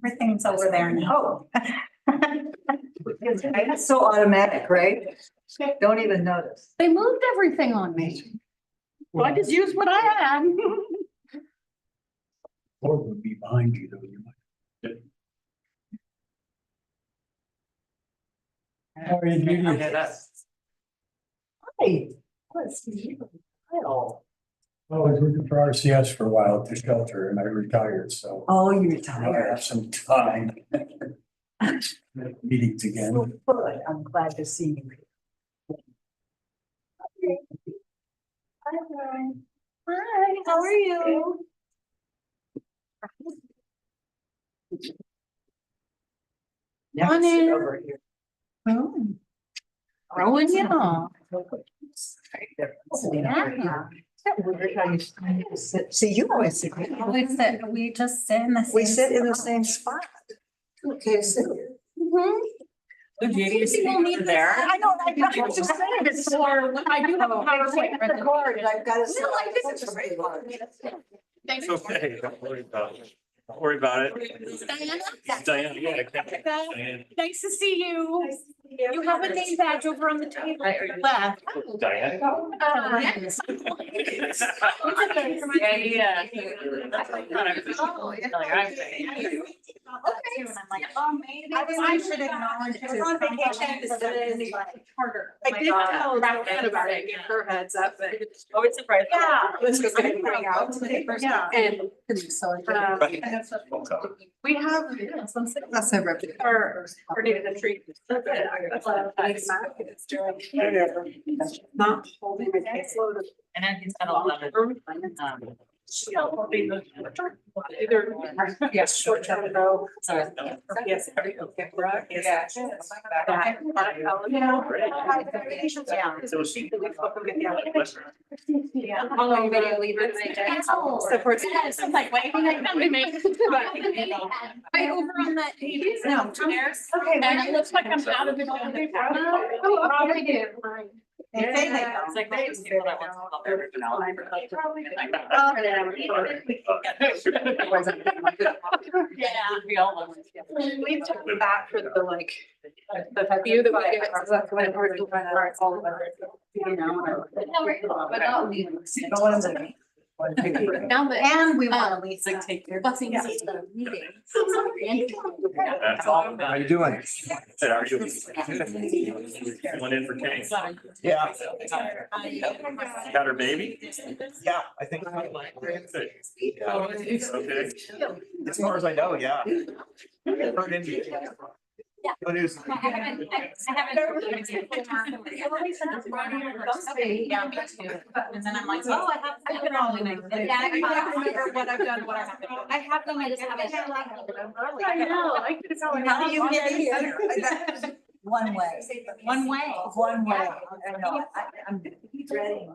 Everything's over there now. It's so automatic, right? Don't even notice. They moved everything on me. So I just used what I had. Or would be behind you though, you might. How are you doing? Hey, what's you? Oh, I was working for RCS for a while at the shelter and I retired, so. Oh, you're Now I tired. have some time. Meetings again. So good. I'm glad to see you. Hi, Brian. Hi, how are you? Next, On in. over here. Growing you on. See, you always sit. We just sit in the same. We sit in the same spot. Okay, so. The beauty is people need there. I know, I was just saying it's for, I do have a PowerPoint. I've got to. No, I just- It's okay, don't worry about it. Don't worry about it. Diana? Diana, yeah. Diana. Nice to see you. You have a name badge over on the table to your left. Diana. I should acknowledge it. On vacation. Harder. I did tell Diana about it, give her heads up, but it's always surprised. Yeah. Let's go get it out. Yeah. And. We have. That's a rep. Or needed a treat. Not holding my caseload. And then he's got a lot of, Either, yes, short term ago. sorry. Yes. Yeah. So she can Yeah. Oh, video leave it. So for instance, I'm like, wait, I'm gonna make. Right over on that. No, chairs. Okay. And it looks like I'm out of it. Oh, probably do. They say they It's like those people that want to help everyone else. Yeah. We all love it. We took them back for the like, the view that we get. All of it. You know. Now that. And we want to lease. Like take your. Blessings is the meeting. That's all. How you doing? Said, are you? Went in for Kane. Yeah. Got her baby? Yeah, I think. Okay. As far as I know, yeah. Heard India. Good news. Yeah, me too. And then I'm like, oh, I've been all in. Yeah, I remember what I've done, what I haven't. I have them, I just haven't. I know. I could go. How do you get here? One way. One way. One way. I know. I'm dreading.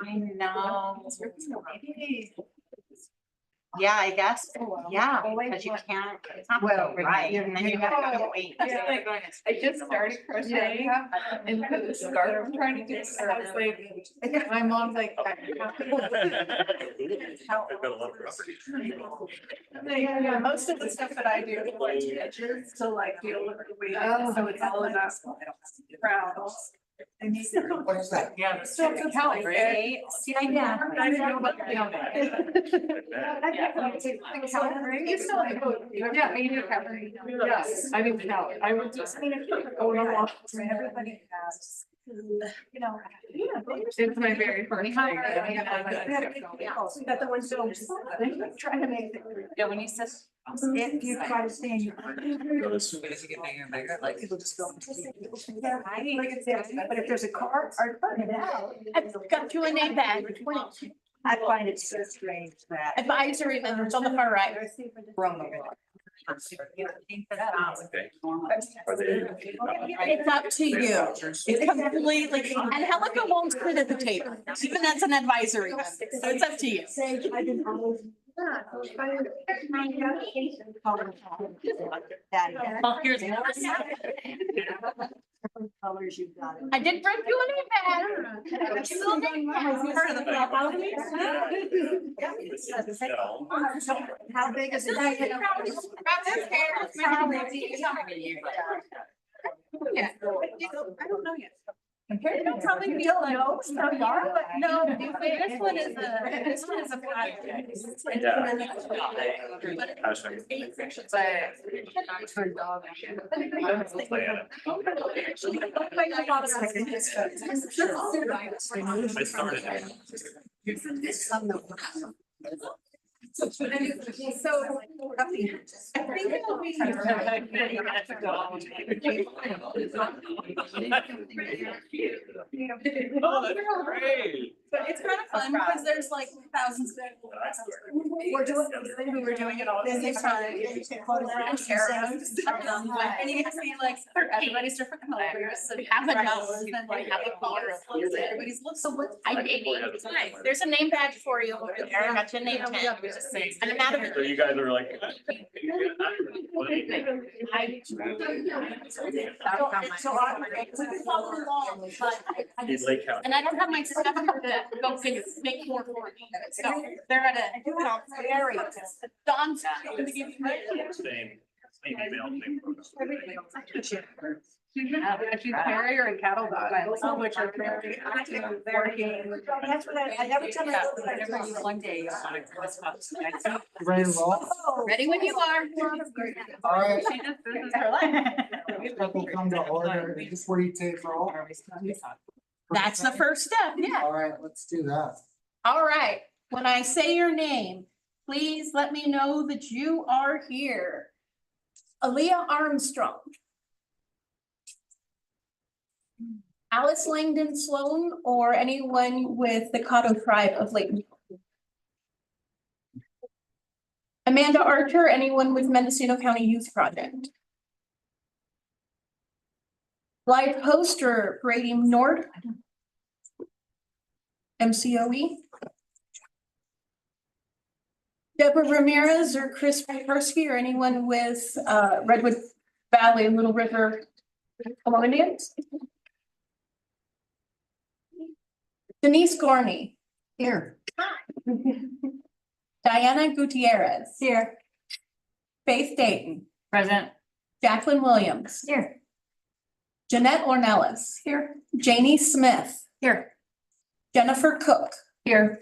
I know. Yeah, I guess, yeah, because you can't, it's not Well, right, and then you have to wait. I just started crocheting into the scarf I'm trying to do. So I was like, my mom's like. Yeah, most of the stuff that I do is like edges to like deal with the weight, so it's all enough rounds. What is that? Yeah. So it's help, right? Yeah, yeah. I didn't know about the You still have to, yeah, you do have. Yes, I didn't know. I would just. Everybody has. You know. It's my very first time. Got the ones that trying to make it. Yeah, when you said. If you try to stand, you. As you get bigger and bigger, like. People just go. But if there's a car or it out. I've got you a name badge. I find it so strange that. Advisory members on the far right. It's up to you. It's completely, and Helica won't sit at the table, even as an advisory member, so it's up to you. Sage, I didn't always. Well, here's Colors you got it. I didn't bring you any bad. I'm still getting part of the problem. How big is it? Yeah. I don't know yet. It'll probably be don't like- know, it's not yard, but No, this one is a project. I started. So I think it'll be. Oh, that's great. But it's kind of fun because there's like thousands of people. We're doing it all. Then they try and share them. And you get to see like everybody's different colors. And Have a colors, nose, and like, like have a car. everybody's looks so what. I did. There's a name badge for you over there. I got your name tag. And I'm out of So it. you guys are like. He's Lake County. And I don't have my stuff to go figure, make more for me. So they're at a, Don's going to give you. Same email, same program. She's carrier and cattle dog, which are very active, working. That's what I every time I look at it. One day. Ready to roll? Ready when you are. All right, This is her life. that will come to order. Is this where you take roll? That's the first step, yeah. All right, let's do that. All right, when I say your name, please let me know that you are here. Aaliyah Armstrong. Alice Langdon Sloan, or anyone with the Caddo tribe of Layton. Amanda Archer, anyone with Mendocino County Youth Project. Blythe Poster, Brady Nord. MCOE. Deborah Ramirez or Chris Persky, or anyone with Redwood Valley, Little River Hmong Indians. Denise Gorney. Here. Diana Gutierrez. Here. Faith Dayton. Present. Jacqueline Williams. Here. Jeanette Ornelas. Here. Janie Smith. Here. Jennifer Cook. Here.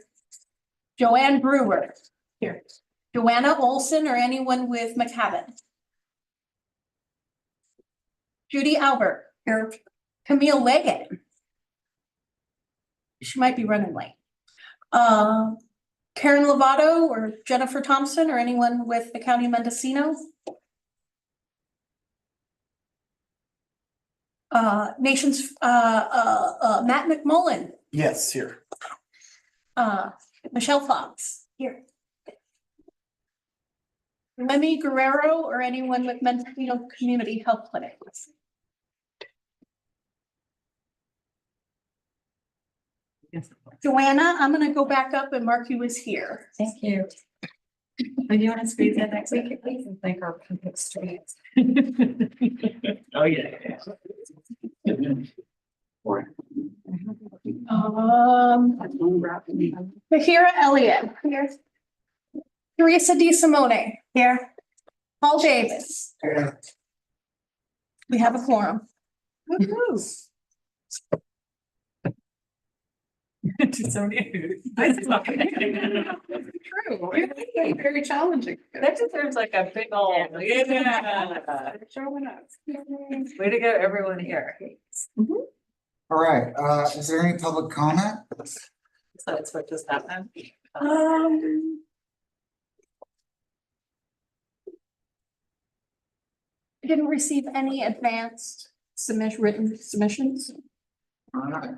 Joanne Brewer. Here. Joanna Olson, or anyone with McCabe. Judy Albert. Here. Camille Leggett. She might be running late. Karen Lovato or Jennifer Thompson, or anyone with the County of Mendocino. Nations, Matt McMullen, Yes, here. Michelle Fox. Here. Lemmy Guerrero, or anyone with Mendocino Community Health Clinic. Joanna, I'm gonna go back up and mark you as here. Thank you. Would you want to squeeze in next week, please, and thank our public streets? Oh, yeah. Bahira Elliott. Here. Teresa DeSimone. Here. Paul Davis. Here. We have a quorum. So new. True. Very challenging. That deserves like a big old. Yeah. Way to go, everyone here. All right, is there any public comment? So that's what just happened. I didn't receive any advanced written submissions. All right.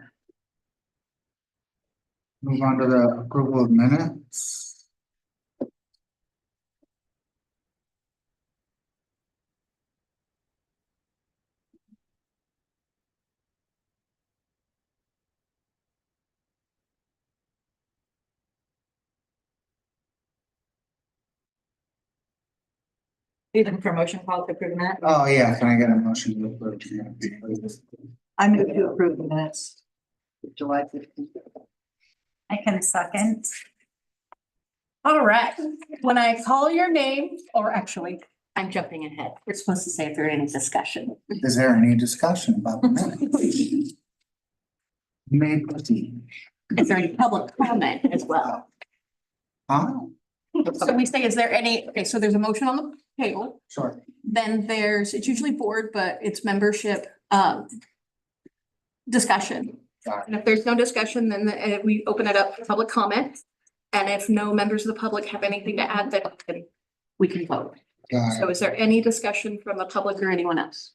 Move on to the approval of minutes. Even promotion call to approve that. Oh, yeah, can I get a motion to approve? Please? I move to approve the minutes. July 15th. I can second. All right, when I call your name, or actually, I'm jumping ahead. We're supposed to say if there's any discussion. Is there any discussion about the minutes? You may proceed. Is there any public comment as well? Oh, So we say, is there any, okay, so there's a motion on the table, sure. then there's, it's usually board, but it's membership, discussion. Got And if there's no discussion, then we open it up for public comment. And if no members of the public have anything to add, then we can vote. Got So it. is there any discussion from the public or anyone else?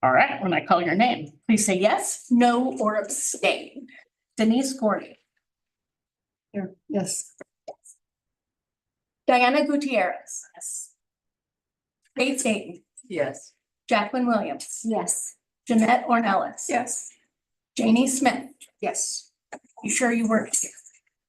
All right, when I call your name, please say yes, no, or abstain. Denise Gordy. Here, yes. Diana Gutierrez. Yes. Faith Dayton. Yes. Jacqueline Williams. Yes. Jeanette Ornelas. Yes. Janie Smith. Yes. You sure you weren't here?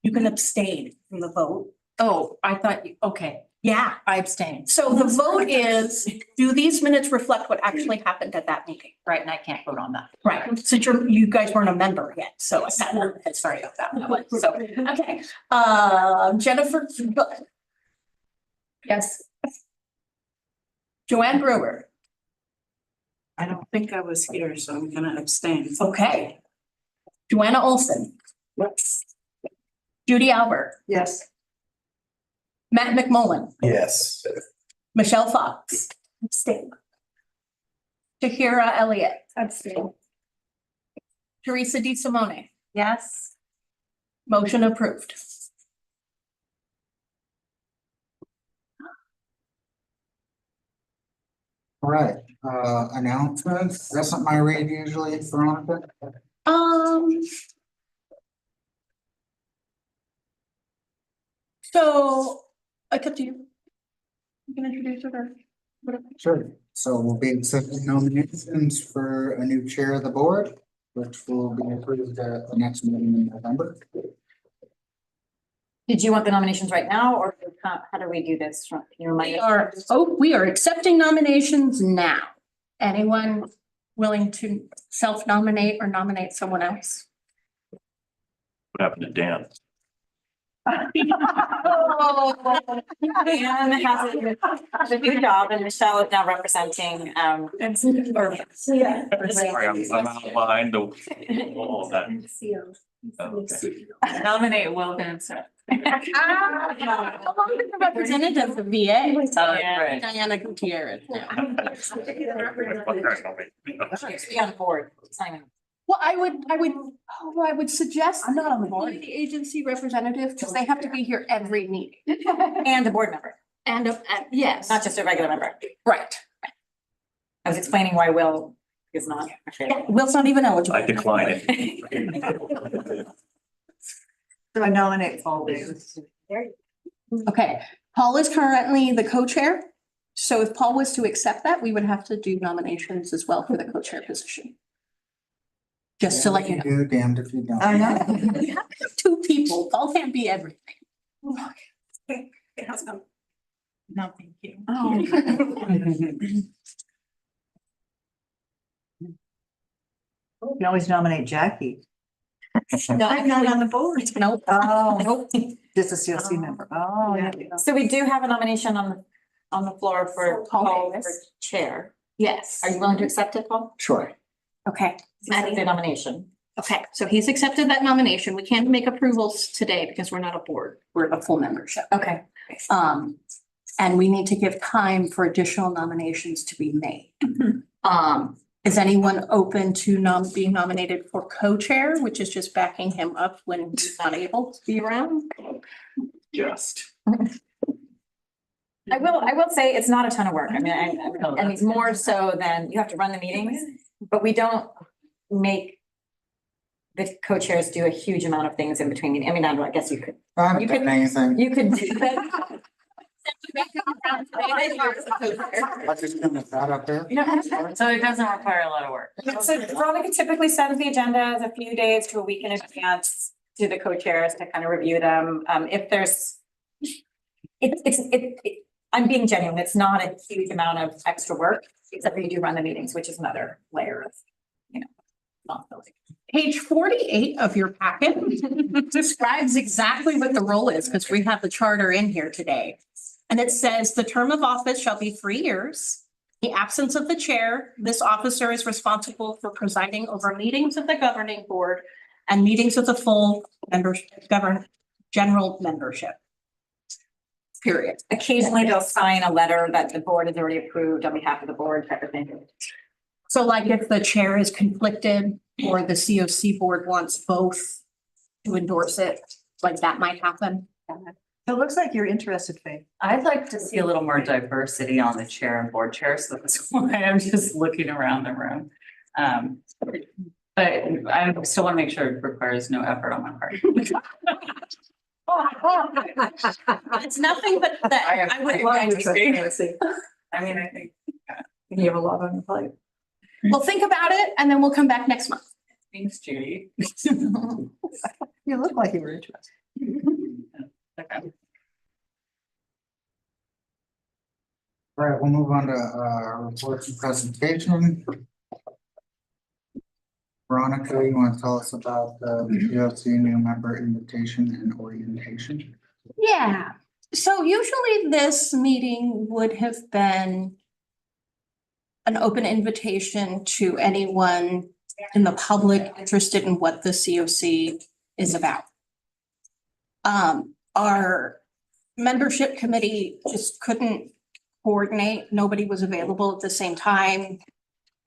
You can abstain from the vote. Oh, I thought you, okay, yeah, I abstained. So the vote is, do these minutes reflect what actually happened at that meeting? Right, and I can't vote on that. Right, since you guys weren't a member yet, so sorry about that one. So, okay, Jennifer. Yes. Joanne Brewer. I don't think I was here, so I'm gonna abstain. Okay. Joanna Olson. Yes. Judy Albert. Yes. Matt McMullen. Yes. Michelle Fox. Abstain. Tahira Elliott. Abstain. Teresa Di Simone. Yes. Motion approved. All right, announcements. That's not my read usually, Veronica. So, it's up to you. You can introduce it or whatever. Sure. So we'll be accepting nominations for a new chair of the board, which will be approved at the next meeting in November. Did you want the nominations right now, or how do we do this? Can you remind us? We are accepting nominations now. Anyone willing to self-nominate or nominate someone else? What happened to Dan? Anne has a new job, and Michelle is now representing, Sorry, I'm out behind the wall that. Okay. Nominate Wilkinson. Representative of VA. Right. Diana Gutierrez. be on the board. It's not even- Well, I would suggest. I'm not on the board. The agency representative, because they have to be here every meeting. And a board member, And, yes, not just a regular member. right. I was explaining why Will is not. Yeah, Will's not even eligible. I decline it. So I nominate Paul Davis. Okay, Paul is currently the co-chair. So if Paul was to accept that, we would have to do nominations as well for the co-chair position. Just to let you know. Do damned if you don't. I know. We have two people, Paul can't be everything. No, thank you. Oh. You can always nominate Jackie. No, I'm not on the board. Nope. Oh, Nope. just a COC member. Oh, yeah. So we do have a nomination on the floor for Paul Paul for Davis. chair. Yes. Are you willing to accept it, Paul? Sure. Okay. Accept the nomination. Okay, so he's accepted that nomination. We can't make approvals today because we're not a board. We're a full membership. Okay. And we need to give time for additional nominations to be made. Is anyone open to being nominated for co-chair, which is just backing him up when he's not able to be around? Just. I will say it's not a ton of work. I mean, and it's more so than you have to run the meetings, but we don't make the co-chairs do a huge amount of things in between. I mean, I guess you could I haven't You done could- anything. do that. I just gonna that up there. So it doesn't require a lot of work. So Veronica typically sends the agendas a few days to a week in advance to the co-chairs to kind of review them. If there's I'm being genuine. It's not a huge amount of extra work, except for you do run the meetings, which is another layer of, responsibility. Page 48 of your packet describes exactly what the role is, because we have the charter in here today. And it says the term of office shall be 3 years. In the absence of the chair, this officer is responsible for presiding over meetings of the governing board and meetings of the full general membership. Period. Occasionally they'll sign a letter that the board has already approved on behalf of the board type of thing. So like if the chair is conflicted or the COC board wants both to endorse it, like that might happen. It looks like you're interested, Faith. I'd like to see a little more diversity on the chair and board chair, so that's why I'm just looking around the room. But I still want to make sure it requires no effort on my part. It's nothing but that. I would. I mean, I think. You have a lot on your plate. We'll think about it and then we'll come back next month. Thanks, Judy. You look like you were interested. Okay. All right, we'll move on to reports and presentation. Veronica, you want to tell us about the POC new member invitation and orientation? Yeah, so usually this meeting would have been an open invitation to anyone in the public interested in what the COC is about. Our membership committee just couldn't coordinate. Nobody was available at the same time.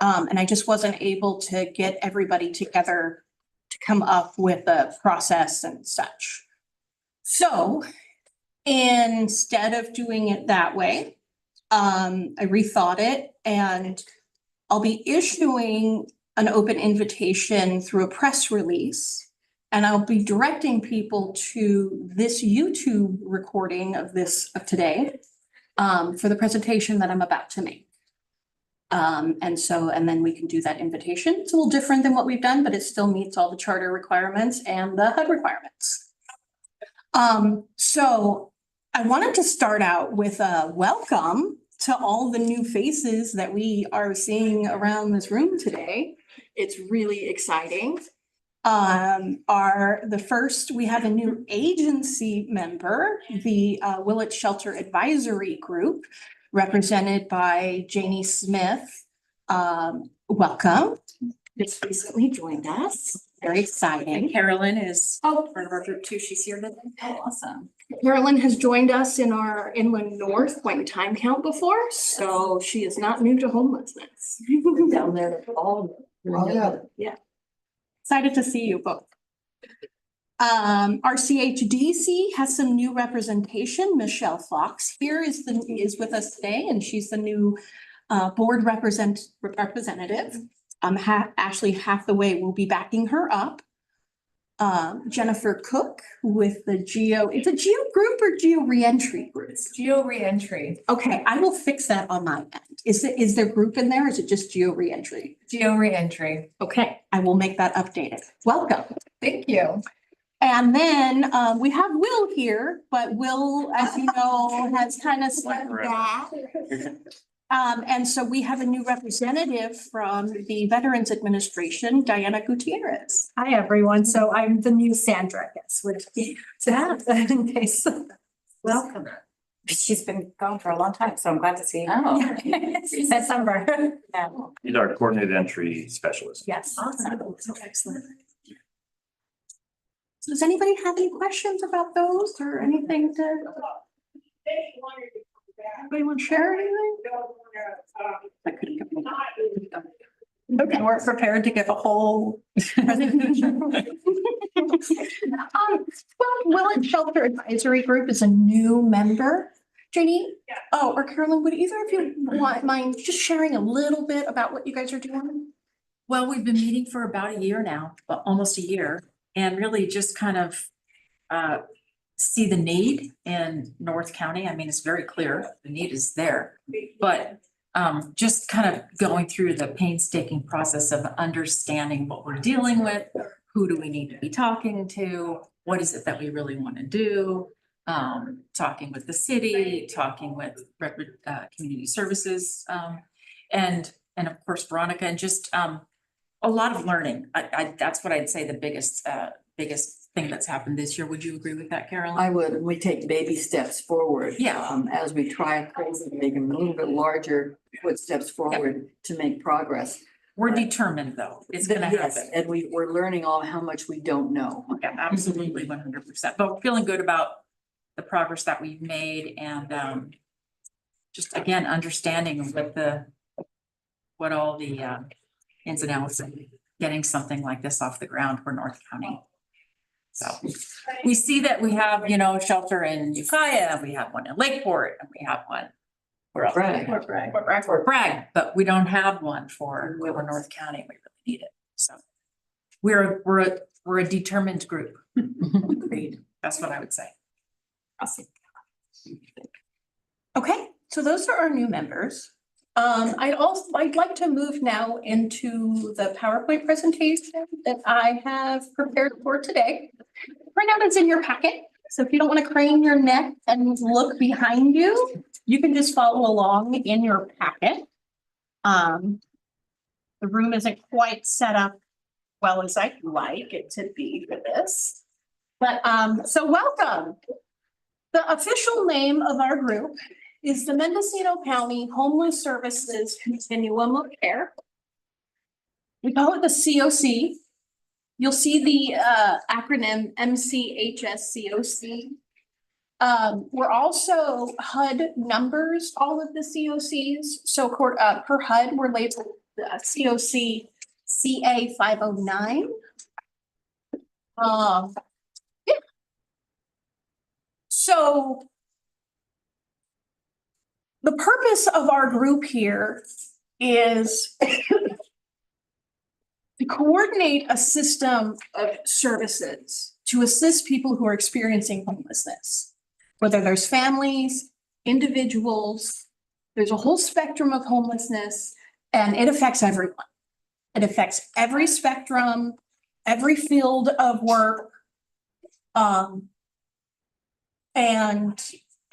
And I just wasn't able to get everybody together to come up with a process and such. So instead of doing it that way, I rethought it and I'll be issuing an open invitation through a press release. And I'll be directing people to this YouTube recording of today for the presentation that I'm about to make. And then we can do that invitation. It's a little different than what we've done, but it still meets all the charter requirements and the HUD requirements. So I wanted to start out with a welcome to all the new faces that we are seeing around this room today. It's really exciting. We have a new agency member, the Willett Shelter Advisory Group, represented by Janie Smith. Welcome. Just recently joined us. Very exciting. Carolyn is Oh, part of our group too. She's here today. Oh, awesome. Carolyn has joined us in our Inland North point in time count before, so she is not new to homelessness. Down there all. Oh, yeah. Excited to see you both. Our CHDC has some new representation. Michelle Fox here is with us today, and she's the new board representative. Ashley Hathaway will be backing her up. Jennifer Cook with the it's a geo group or geo reentry group? Geo reentry. Okay, I will fix that on my end. Is there group in there? Or is it just geo reentry? Geo reentry. Okay, I will make that updated. Welcome. Thank you. And then we have Will here, but Will, as you know, has kind of stepped back. And so we have a new representative from the Veterans Administration, Diana Gutierrez. Hi, everyone. So I'm the new Sandra, I guess, would be to have that in case. Welcome. She's been gone for a long time, so I'm glad to see you. Oh. December. Yeah. He's our coordinated entry specialist. Yes. Awesome. Excellent. So does anybody have any questions about those or anything to? Anybody want to share anything? Okay, we're prepared to give a whole presentation. Willett Shelter Advisory Group is a new member. Janie? Yeah. Oh, or Carolyn, would either of you mind just sharing a little bit about what you guys are doing? Well, we've been meeting for about a year now, but almost a year, and really just kind of see the need in North County. I mean, it's very clear, the need is there. But just kind of going through the painstaking process of understanding what we're dealing with, who do we need to be talking to, what is it that we really want to do, talking with the city, talking with community services, and of course Veronica, and just a lot of learning. That's what I'd say the biggest thing that's happened this year. Would you agree with that, Carolyn? I would, and we take baby steps forward. Yeah. As we try and make them a little bit larger footsteps forward to make progress. We're determined though, it's gonna Yes, happen. and we're learning all how much we don't know. Yeah, absolutely, 100%, but feeling good about the progress that we've made and just again, understanding what all the ins and outs of getting something like this off the ground for North County. So we see that we have, you know, shelter in Ukiah, we have one in Lakeport, and we have one. Where else? Bragg. Fort Bragg, but we don't have one for North County. We really need it. So we're a determined group. Agreed. That's what I would say. Awesome. Okay, so those are our new members. I'd like to move now into the PowerPoint presentation that I have prepared for today. Right now it's in your packet. So if you don't want to crane your neck and look behind you, you can just follow along in your packet. The room isn't quite set up well as I'd like it to be for this. But so welcome. The official name of our group is the Mendocino County Homeless Services Continuum of Care. We call it the COC. You'll see the acronym MCHSCoC. We're also HUD numbers all of the COCs. So per HUD, we're labeled COC CA 509. Yeah. So the purpose of our group here is to coordinate a system of services to assist people who are experiencing homelessness. Whether there's families, individuals, there's a whole spectrum of homelessness, and it affects everyone. It affects every spectrum, every field of work. And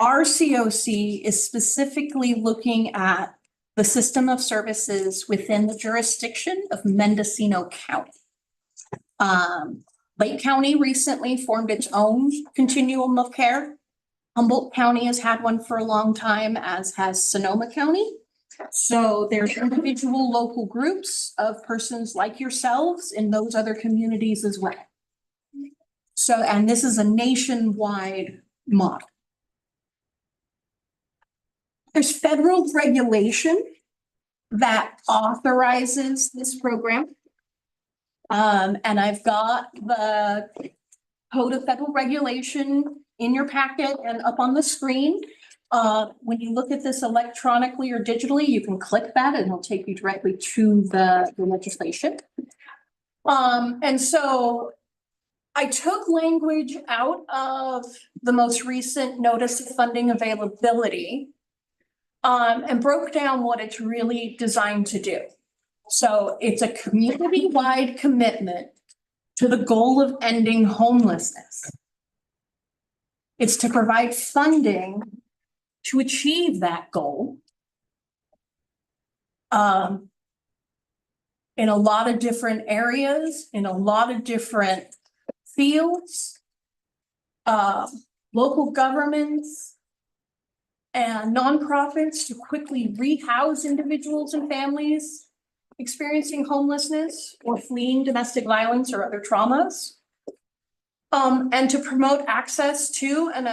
our COC is specifically looking at the system of services within the jurisdiction of Mendocino County. Lake County recently formed its own continuum of care. Humboldt County has had one for a long time, as has Sonoma County. So there's individual local groups of persons like yourselves in those other communities as well. So, and this is a nationwide model. There's federal regulation that authorizes this program. And I've got the Code of Federal Regulation in your packet and up on the screen. When you look at this electronically or digitally, you can click that and it'll take you directly to the legislation. And so I took language out of the most recent notice of funding availability and broke down what it's really designed to do. So it's a community-wide commitment to the goal of ending homelessness. It's to provide funding to achieve that goal in a lot of different areas, in a lot of different fields, local governments, and nonprofits to quickly rehouse individuals and families experiencing homelessness or fleeing domestic violence or other traumas. And to promote access to an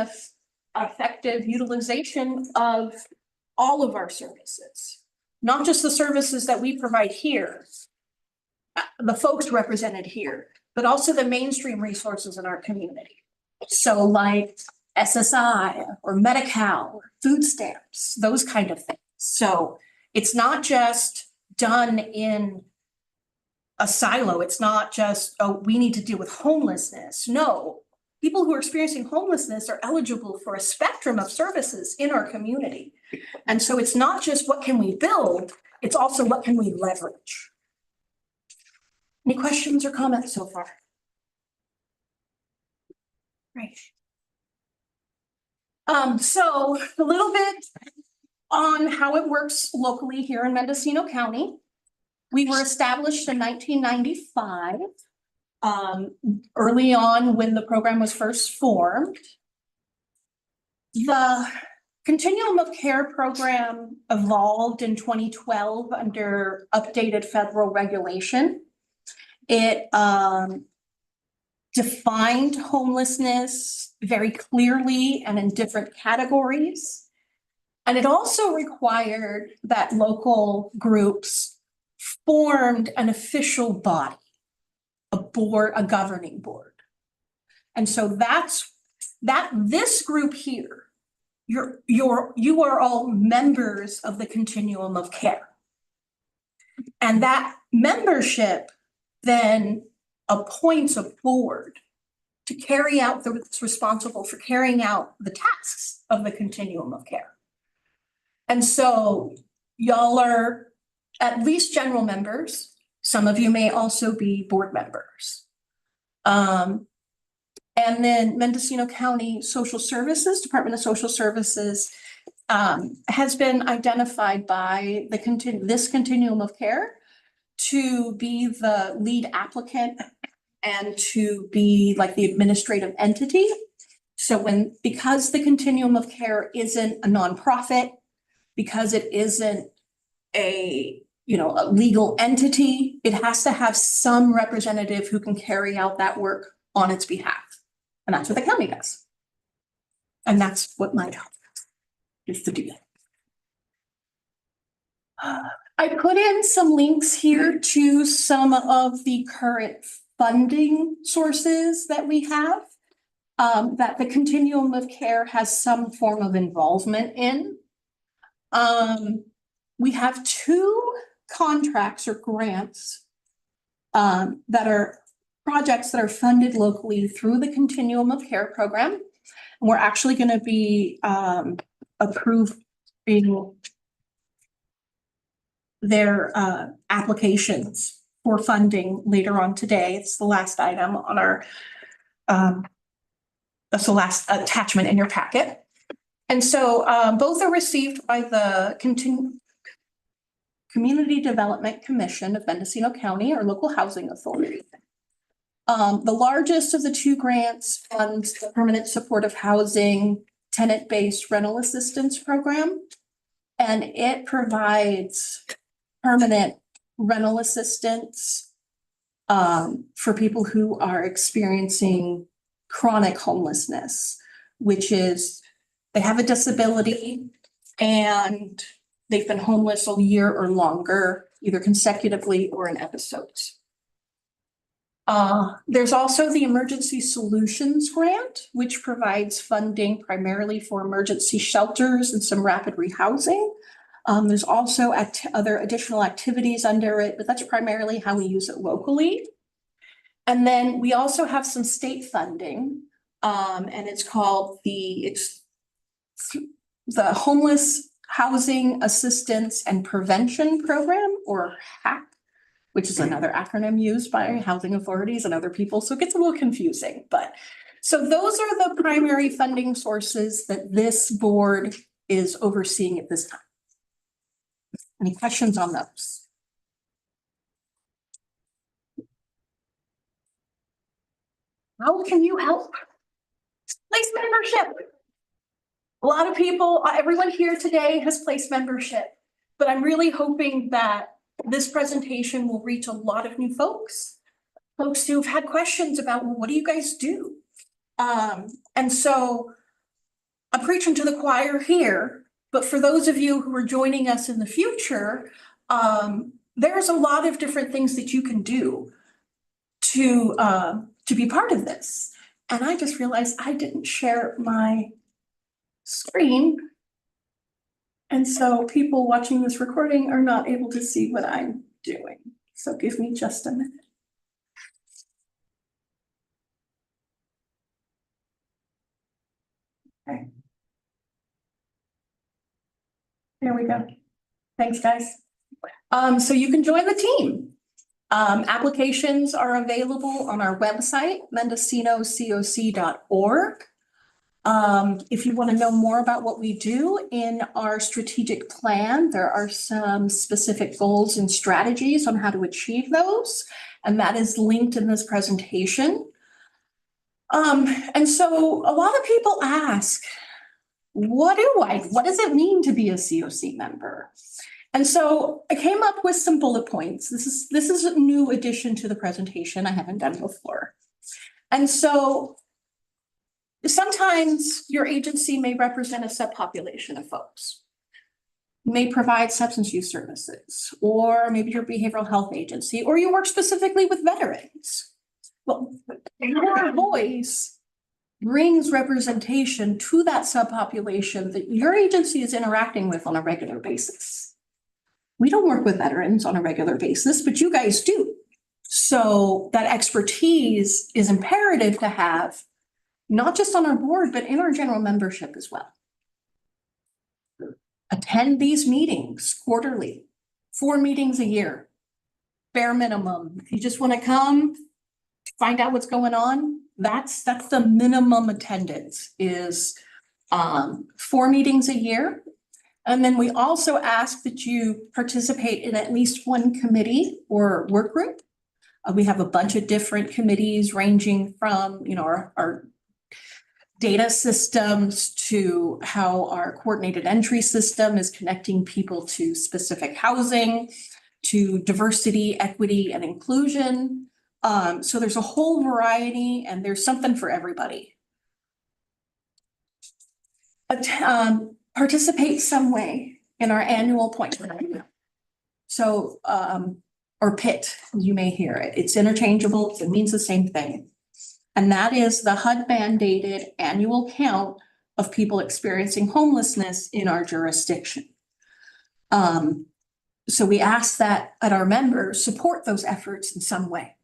effective utilization of all of our services, not just the services that we provide here, the folks represented here, but also the mainstream resources in our community. So like SSI or Medi-Cal, or food stamps, those kind of things. So it's not just done in a silo. It's not just, oh, we need to deal with homelessness. No, people who are experiencing homelessness are eligible for a spectrum of services in our community. And so it's not just what can we build, it's also what can we leverage. Any questions or comments so far? Great. So a little bit on how it works locally here in Mendocino County. We were established in 1995. Early on when the program was first formed. The Continuum of Care program evolved in 2012 under updated federal regulation. It defined homelessness very clearly and in different categories. And it also required that local groups formed an official body, a board, a governing board. And so this group here, you are all members of the Continuum of Care. And that membership then appoints a board to carry out that's responsible for carrying out the tasks of the Continuum of Care. And so y'all are at least general members. Some of you may also be board members. And then Mendocino County Social Services, Department of Social Services, has been identified by this Continuum of Care to be the lead applicant and to be like the administrative entity. So because the Continuum of Care isn't a nonprofit, because it isn't a legal entity, it has to have some representative who can carry out that work on its behalf. And that's what the county does. And that's what my job is to do that. I put in some links here to some of the current funding sources that we have, that the Continuum of Care has some form of involvement in. We have 2 contracts or grants that are projects that are funded locally through the Continuum of Care program. And we're actually going to be approving their applications for funding later on today. It's the last item on our, that's the last attachment in your packet. And so both are received by the Community Development Commission of Mendocino County, or local housing authority. The largest of the 2 grants funds the Permanent Supportive Housing Tenant-Based Rental Assistance Program. And it provides permanent rental assistance for people who are experiencing chronic homelessness, which is they have a disability and they've been homeless a year or longer, either consecutively or in episodes. There's also the Emergency Solutions Grant, which provides funding primarily for emergency shelters and some rapid rehousing. There's also other additional activities under it, but that's primarily how we use it locally. And then we also have some state funding, and it's called the Homeless Housing Assistance and Prevention Program, or HAP, which is another acronym used by housing authorities and other people. So it gets a little confusing, but so those are the primary funding sources that this board is overseeing at this time. Any questions on those? How can you help? Place membership. A lot of people, everyone here today has place membership, but I'm really hoping that this presentation will reach a lot of new folks who've had questions about, well, what do you guys do? And so I'm preaching to the choir here, but for those of you who are joining us in the future, there's a lot of different things that you can do to be part of this. And I just realized I didn't share my screen. And so people watching this recording are not able to see what I'm doing. So give me just a minute. Okay. There we go. Thanks, guys. So you can join the team. Applications are available on our website, MendocinoCoc.org. If you want to know more about what we do in our strategic plan, there are some specific goals and strategies on how to achieve those. And that is linked in this presentation. And so a lot of people ask, what does it mean to be a COC member? And so I came up with some bullet points. This is a new addition to the presentation I haven't done before. And so sometimes your agency may represent a subpopulation of folks, may provide substance use services, or maybe your behavioral health agency, or you work specifically with veterans. Well, your voice brings representation to that subpopulation that your agency is interacting with on a regular basis. We don't work with veterans on a regular basis, but you guys do. So that expertise is imperative to have, not just on our board, but in our general membership as well. Attend these meetings quarterly, 4 meetings a year, bare minimum. If you just want to come, find out what's going on, that's the minimum attendance is 4 meetings a year. And then we also ask that you participate in at least one committee or work group. We have a bunch of different committees ranging from, our data systems to how our coordinated entry system is connecting people to specific housing, to diversity, equity, and inclusion. So there's a whole variety and there's something for everybody. Participate some way in our annual appointment. So, or PIT, you may hear it. It's interchangeable, it means the same thing. And that is the HUD mandated annual count of people experiencing homelessness in our jurisdiction. So we ask that our members support those efforts in some way.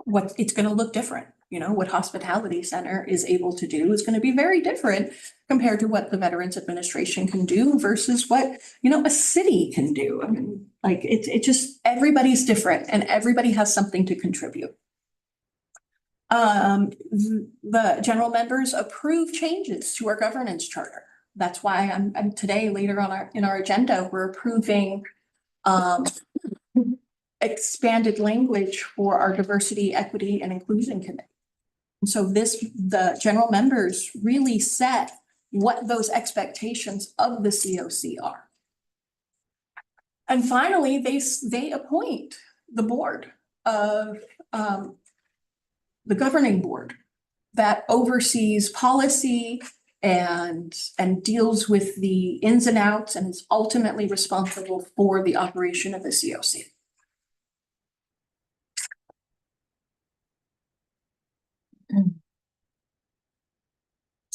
What it's going to look different. What Hospitality Center is able to do is going to be very different compared to what the Veterans Administration can do versus what, a city can do. I mean, like it just, everybody's different and everybody has something to contribute. The general members approve changes to our governance charter. That's why I'm today, later on in our agenda, we're approving expanded language for our diversity, equity, and inclusion committee. And so the general members really set what those expectations of the COC are. And finally, they appoint the board of the governing board that oversees policy and deals with the ins and outs and is ultimately responsible for the operation of the COC.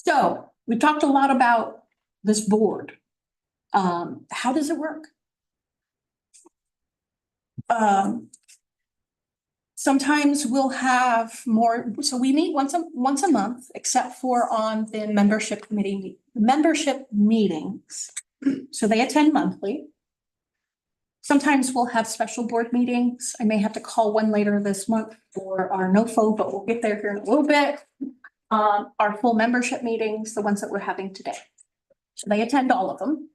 So we talked a lot about this board. How does it work? Sometimes we'll have more, so we meet once a month, except for on the membership meetings. So they attend monthly. Sometimes we'll have special board meetings. I may have to call one later this month for our NOFO, but we'll get there here in a little bit. Our full membership meetings, the ones that we're having today. So they attend all of them.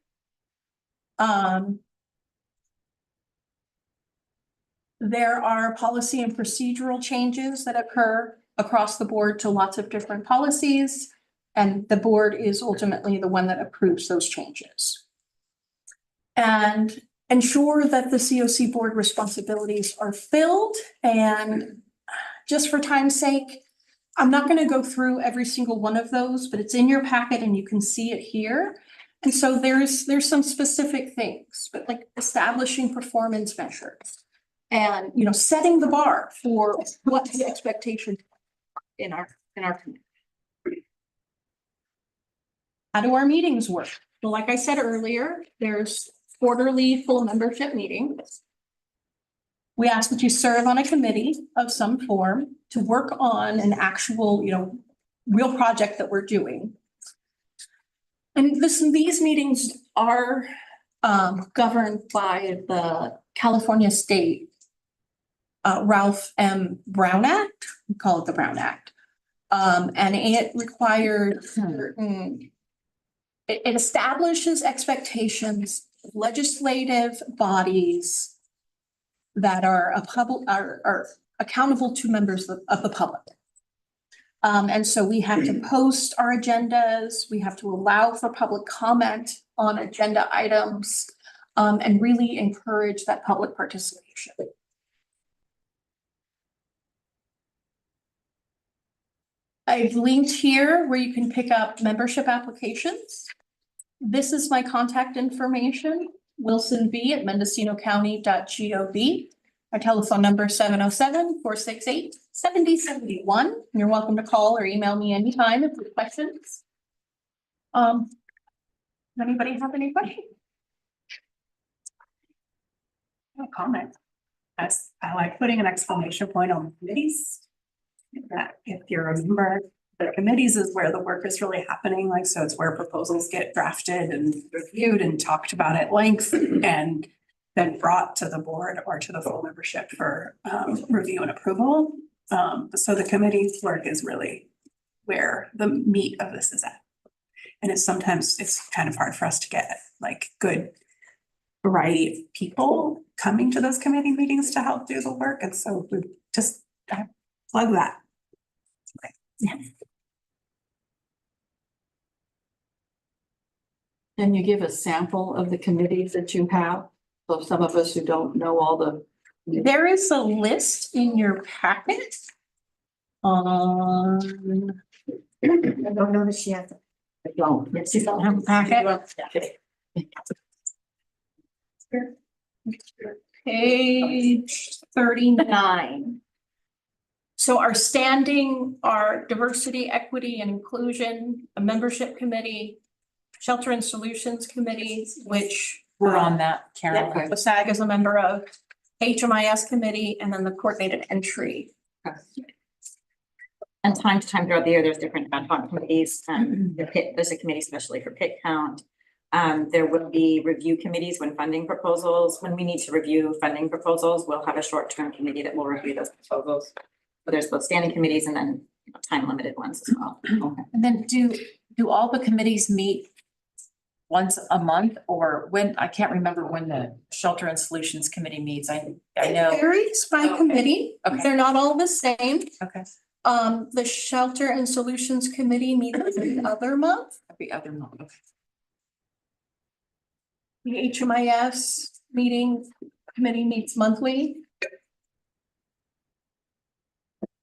There are policy and procedural changes that occur across the board to lots of different policies, and the board is ultimately the one that approves those changes. And ensure that the COC board responsibilities are filled. And just for time's sake, I'm not going to go through every single one of those, but it's in your packet and you can see it here. And so there's some specific things, but like establishing performance measures and, setting the bar for what the expectations in our community. How do our meetings work? Well, like I said earlier, there's quarterly full membership meetings. We ask that you serve on a committee of some form to work on an actual, real project that we're doing. And these meetings are governed by the California State Ralph M. Brown Act. We call it the Brown Act. And it required certain. It establishes expectations of legislative bodies that are are accountable to members of the public. And so we have to post our agendas, we have to allow for public comment on agenda items, and really encourage that public participation. I've linked here where you can pick up membership applications. This is my contact information, wilsonv@mendocinocounty.gov. Our telephone number 707-468-7071. You're welcome to call or email me anytime if you have questions. Anybody have any questions? No comment. I like putting an exclamation point on committees. That if you're a member, the committees is where the work is really happening, like, so it's where proposals get drafted and reviewed and talked about at length and then brought to the board or to the full membership for review and approval. So the committee's work is really where the meat of this is at. And it's sometimes kind of hard for us to get like good variety of people coming to those committee meetings to help do the work. And so we just plug that. Can you give a sample of the committees that you have? So some of us who don't know all the. There is a list in your packet. I don't know that she has. I don't. Yes, you don't have a packet. Page 39. So our standing are diversity, equity, and inclusion, a membership committee, shelter and solutions committee, which We're on that, Karen. Okay. the SAG is a member of, HMIS committee, and then the coordinated entry. And time to time throughout the year, there's different ad hoc committees. There's a committee especially for pit count. There will be review committees when we need to review funding proposals, we'll have a short-term committee that will review those proposals. But there's both standing committees and then time limited ones as well. And then do all the committees meet once a month, or when, I can't remember when the Shelter and Solutions Committee meets. I know. It varies by Okay. committee. Okay. They're not all the same. Okay. The Shelter and Solutions Committee meets every other month. Every other month. Okay. The HMIS committee meets monthly.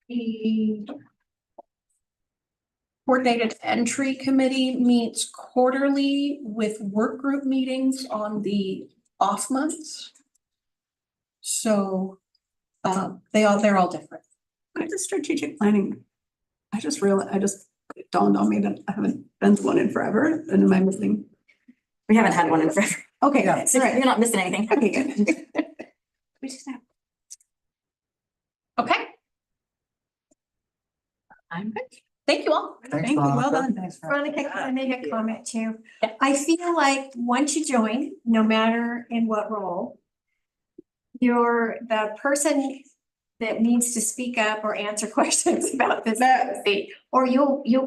The Coordinated Entry Committee meets quarterly with work group meetings on the off months. So they're all different. With the strategic planning, it dawned on me that I haven't been to one in forever, and am I missing? We haven't had one in forever. Okay, Yeah. So you're not missing anything. Okay, good. We just have. Okay. I'm good. Thank you all. Thanks, Thank you, well Veronica. done. Veronica, can I make a comment too? Yeah. I feel like once you join, no matter in what role, you're the person that needs to speak up or answer questions about this policy. Or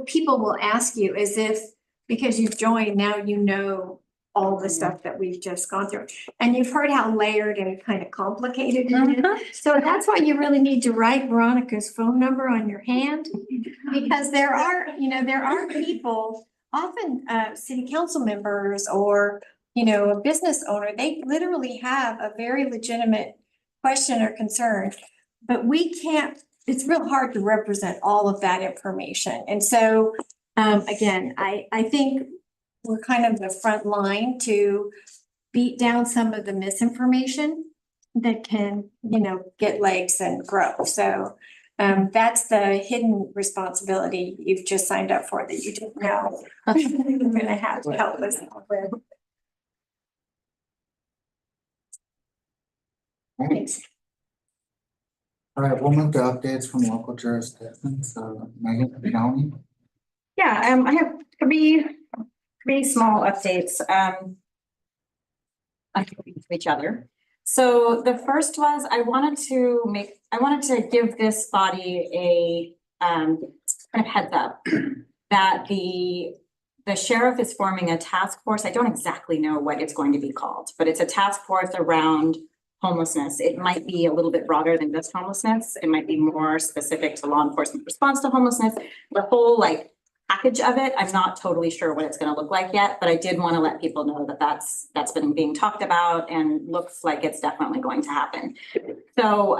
people will ask you as if, because you've joined, now you know all the stuff that we've just gone through. And you've heard how layered and kind of complicated it is. So that's why you really need to write Veronica's phone number on your hand. Because there are people, often city council members or, a business owner, they literally have a very legitimate question or concern. But we can't, it's real hard to represent all of that information. And so, again, I think we're kind of the front line to beat down some of the misinformation that can, get legs and grow. So that's the hidden responsibility you've just signed up for that you didn't know. You're gonna have to help us with. Thanks. All right, we'll move to updates from local jurisdictions, Megan, County. Yeah, I have three small updates. To each other. So the first was I wanted to give this body kind of heads up that the sheriff is forming a task force. I don't exactly know what it's going to be called, but it's a task force around homelessness. It might be a little bit broader than just homelessness. It might be more specific to law enforcement response to homelessness. The whole like package of it, I'm not totally sure what it's going to look like yet, but I did want to let people know that that's been being talked about and looks like it's definitely going to happen. So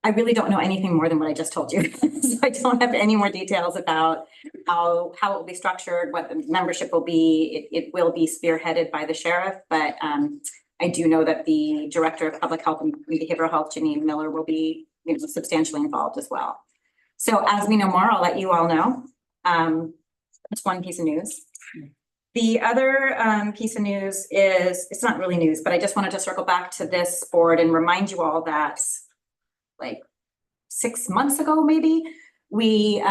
I really don't know anything more than what I just told you. So I don't have any more details about how it will be structured, what the membership will be. It will be spearheaded by the sheriff, but I do know that the director of public health and behavioral health, Janine Miller, will be substantially involved as well. So as we know more, I'll let you all know. That's one piece of news. The other piece of news is, it's not really news, but I just wanted to circle back to this board and remind you all that like 6 months ago, maybe, we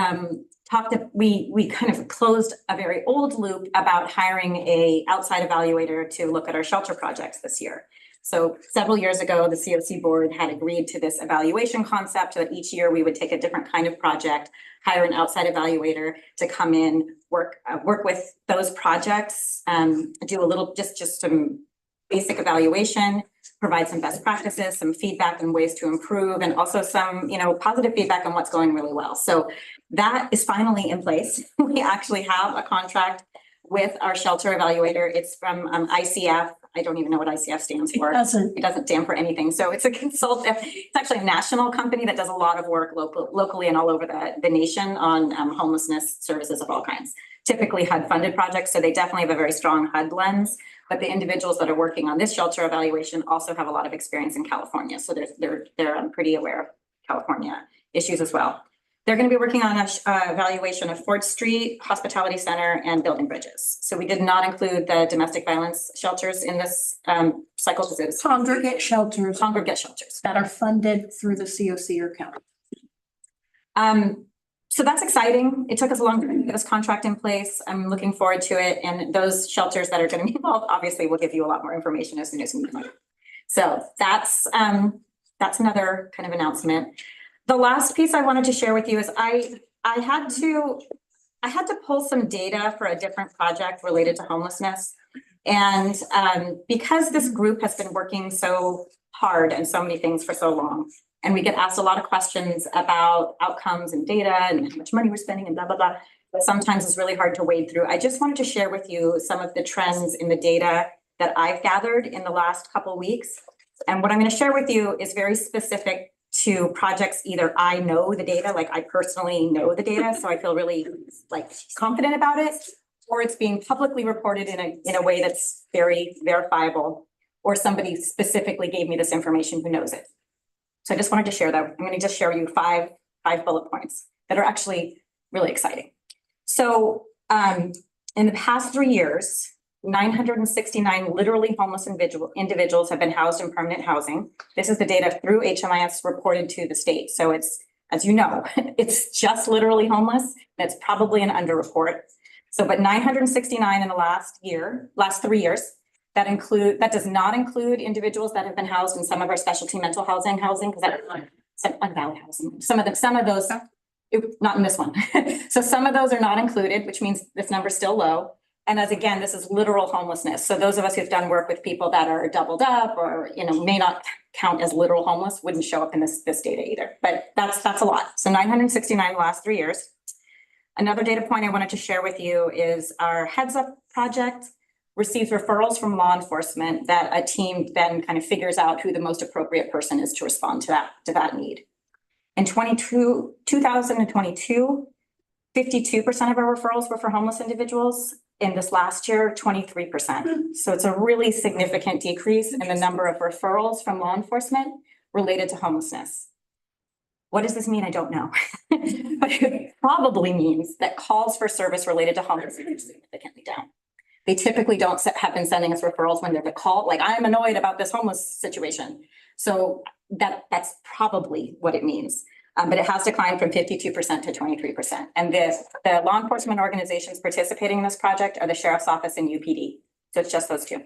we kind of closed a very old loop about hiring a outside evaluator to look at our shelter projects this year. So several years ago, the COC board had agreed to this evaluation concept that each year we would take a different kind of project, hire an outside evaluator to come in, work with those projects, do a little, just some basic evaluation, provide some best practices, some feedback and ways to improve, and also some, positive feedback on what's going really well. So that is finally in place. We actually have a contract with our shelter evaluator. It's from ICF. I don't even know what ICF stands for. It doesn't stand for anything. So it's a consultant. It's actually a national company that does a lot of work locally and all over the nation on homelessness services of all kinds. Typically HUD funded projects. So they definitely have a very strong HUD lens, but the individuals that are working on this shelter evaluation also have a lot of experience in California. So they're pretty aware of California issues as well. They're going to be working on an evaluation of Ford Street, Hospitality Center, and Building Bridges. So we did not include the domestic violence shelters in this cycle because it's Congregate shelters that are funded through the COC or county. So that's exciting. It took us a long time to get this contract in place. I'm looking forward to it. And those shelters that are going to be involved, obviously, will give you a lot more information as soon as we can. So that's another kind of announcement. The last piece I wanted to share with you is I had to pull some data for a different project related to homelessness. And because this group has been working so hard and so many things for so long, and we get asked a lot of questions about outcomes and data and how much money we're spending and blah, blah, blah, but sometimes it's really hard to wade through. I just wanted to share with you some of the trends in the data that I've gathered in the last couple of weeks. And what I'm going to share with you is very specific to projects. Either I know the data, like I personally know the data, so I feel really confident about it, or it's being publicly reported in a way that's very verifiable, or somebody specifically gave me this information who knows it. So I just wanted to share that. I'm going to just share you five bullet points that are actually really exciting. So in the past 3 years, 969 literally homeless individuals have been housed in permanent housing. This is the data through HMIS reported to the state. So it's, as you know, it's just literally homeless. That's probably an underreport. So, but 969 in the last 3 years. That does not include individuals that have been housed in some of our specialty mental housing, because that's unvalid housing. Some of those, not in this one. So some of those are not included, which means this number is still low. And as again, this is literal homelessness. So those of us who've done work with people that are doubled up or may not count as literal homeless wouldn't show up in this data either. But that's a lot. So 969 the last 3 years. Another data point I wanted to share with you is our Heads Up project receives referrals from law enforcement that a team then kind of figures out who the most appropriate person is to respond to that need. In 2022, 52% of our referrals were for homeless individuals. In this last year, 23%. So it's a really significant decrease in the number of referrals from law enforcement related to homelessness. What does this mean? I don't know. But it probably means that calls for service related to homelessness are significantly down. They typically don't have been sending us referrals when they're the call, like I'm annoyed about this homeless situation. So that's probably what it means. But it has declined from 52% to 23%. And the law enforcement organizations participating in this project are the Sheriff's Office and UPD. So it's just those two.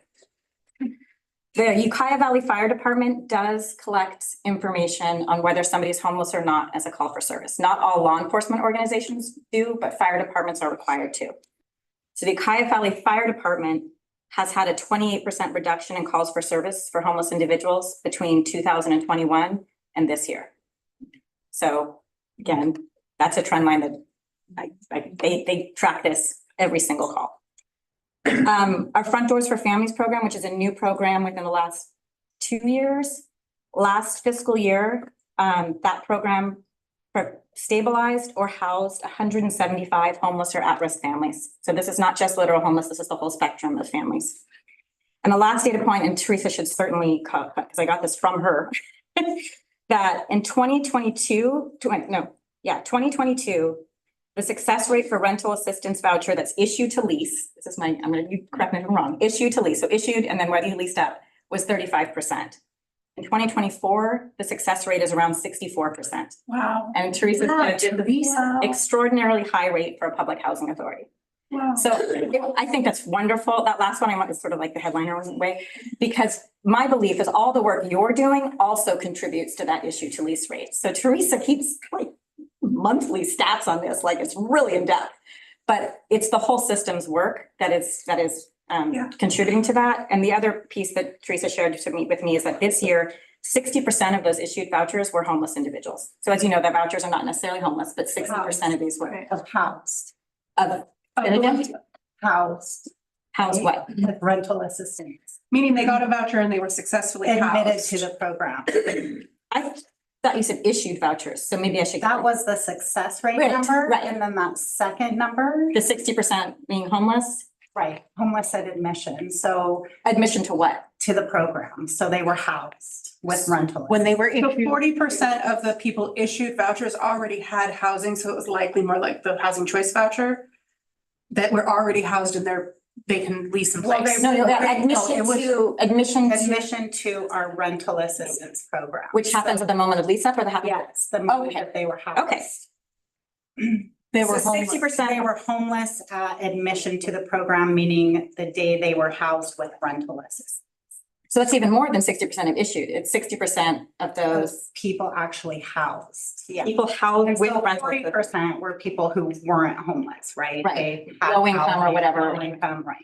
The Ukiah Valley Fire Department does collect information on whether somebody's homeless or not as a call for service. Not all law enforcement organizations do, but fire departments are required to. So the Ukiah Valley Fire Department has had a 28% reduction in calls for service for homeless individuals between 2021 and this year. So again, that's a trend line that they track this every single call. Our Front Doors for Families program, which is a new program within the last 2 years. Last fiscal year, that program stabilized or housed 175 homeless or at-risk families. So this is not just literal homeless, this is the whole spectrum of families. And the last data point, and Teresa should certainly cut, because I got this from her, that in 2022, the success rate for rental assistance voucher that's issued to lease, this is my, you correct me if I'm wrong, issued to lease, so issued and then whether you leased up, was 35%. In 2024, the success rate is around 64%. Wow. And Teresa's Wow, did Teresa. extraordinarily high rate for a public housing authority. Wow. So I think that's wonderful. That last one I want is sort of like the headliner way, because my belief is all the work you're doing also contributes to that issue to lease rate. So Teresa keeps like monthly stats on this, like it's really in depth, but it's the whole system's work that is contributing to that. And the other piece that Teresa shared with me is that this year, 60% of those issued vouchers were homeless individuals. So as you know, the vouchers are not necessarily homeless, but 60% of these were Of housed. Housed what? With rental assistance. Meaning they got a voucher and they were successfully Admitted housed. to the program. I thought you said issued vouchers, so maybe I should. That was the success rate Right, number. right. And then that second number, The 60% being homeless, right, homeless at admission. So admission to what? to the program. So they were housed with rental. When they were So issued, 40% of the people issued vouchers already had housing, so it was likely more like the housing choice voucher. That were already housed in they can lease in place. Admission to our rental assistance program. Which happens at the moment of lease up or the happens? Yes, the moment Okay. that they were housed. Okay. They were So homeless. 60%. They were homeless at admission to the program, meaning the day they were housed with rental assistance. So that's even more than 60% of issued. It's 60% of those People actually housed, yeah. people housed with rental. 40% were people who weren't homeless, right? Right. They had Low income or housing, whatever. Low income, right.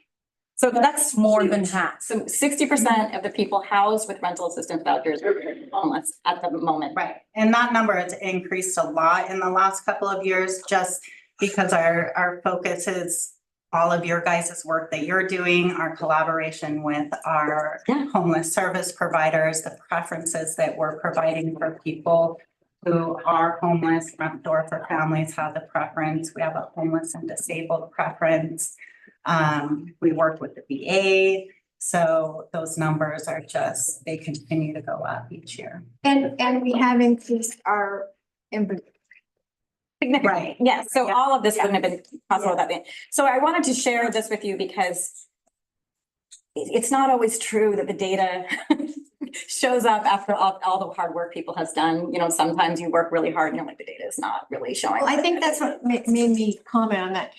So that's more huge. than half. So 60% of the people housed with rental assistance vouchers are homeless at the moment. Right, and that number has increased a lot in the last couple of years, just because our focus is all of your guys' work that you're doing, our collaboration with our Yeah. homeless service providers, the preferences that we're providing for people who are homeless. Front Door for Families have the preference. We have a homeless and disabled preference. We work with the VA. So those numbers are just, they continue to go up each year. And we have increased our Significant. Right. Yes, so Yeah. all of this wouldn't have been possible without that. So I wanted to share this with you because it's not always true that the data shows up after all the hard work people has done. You know, sometimes you work really hard and you're like, the data is not really showing. Well, I think that's what made me comment on that.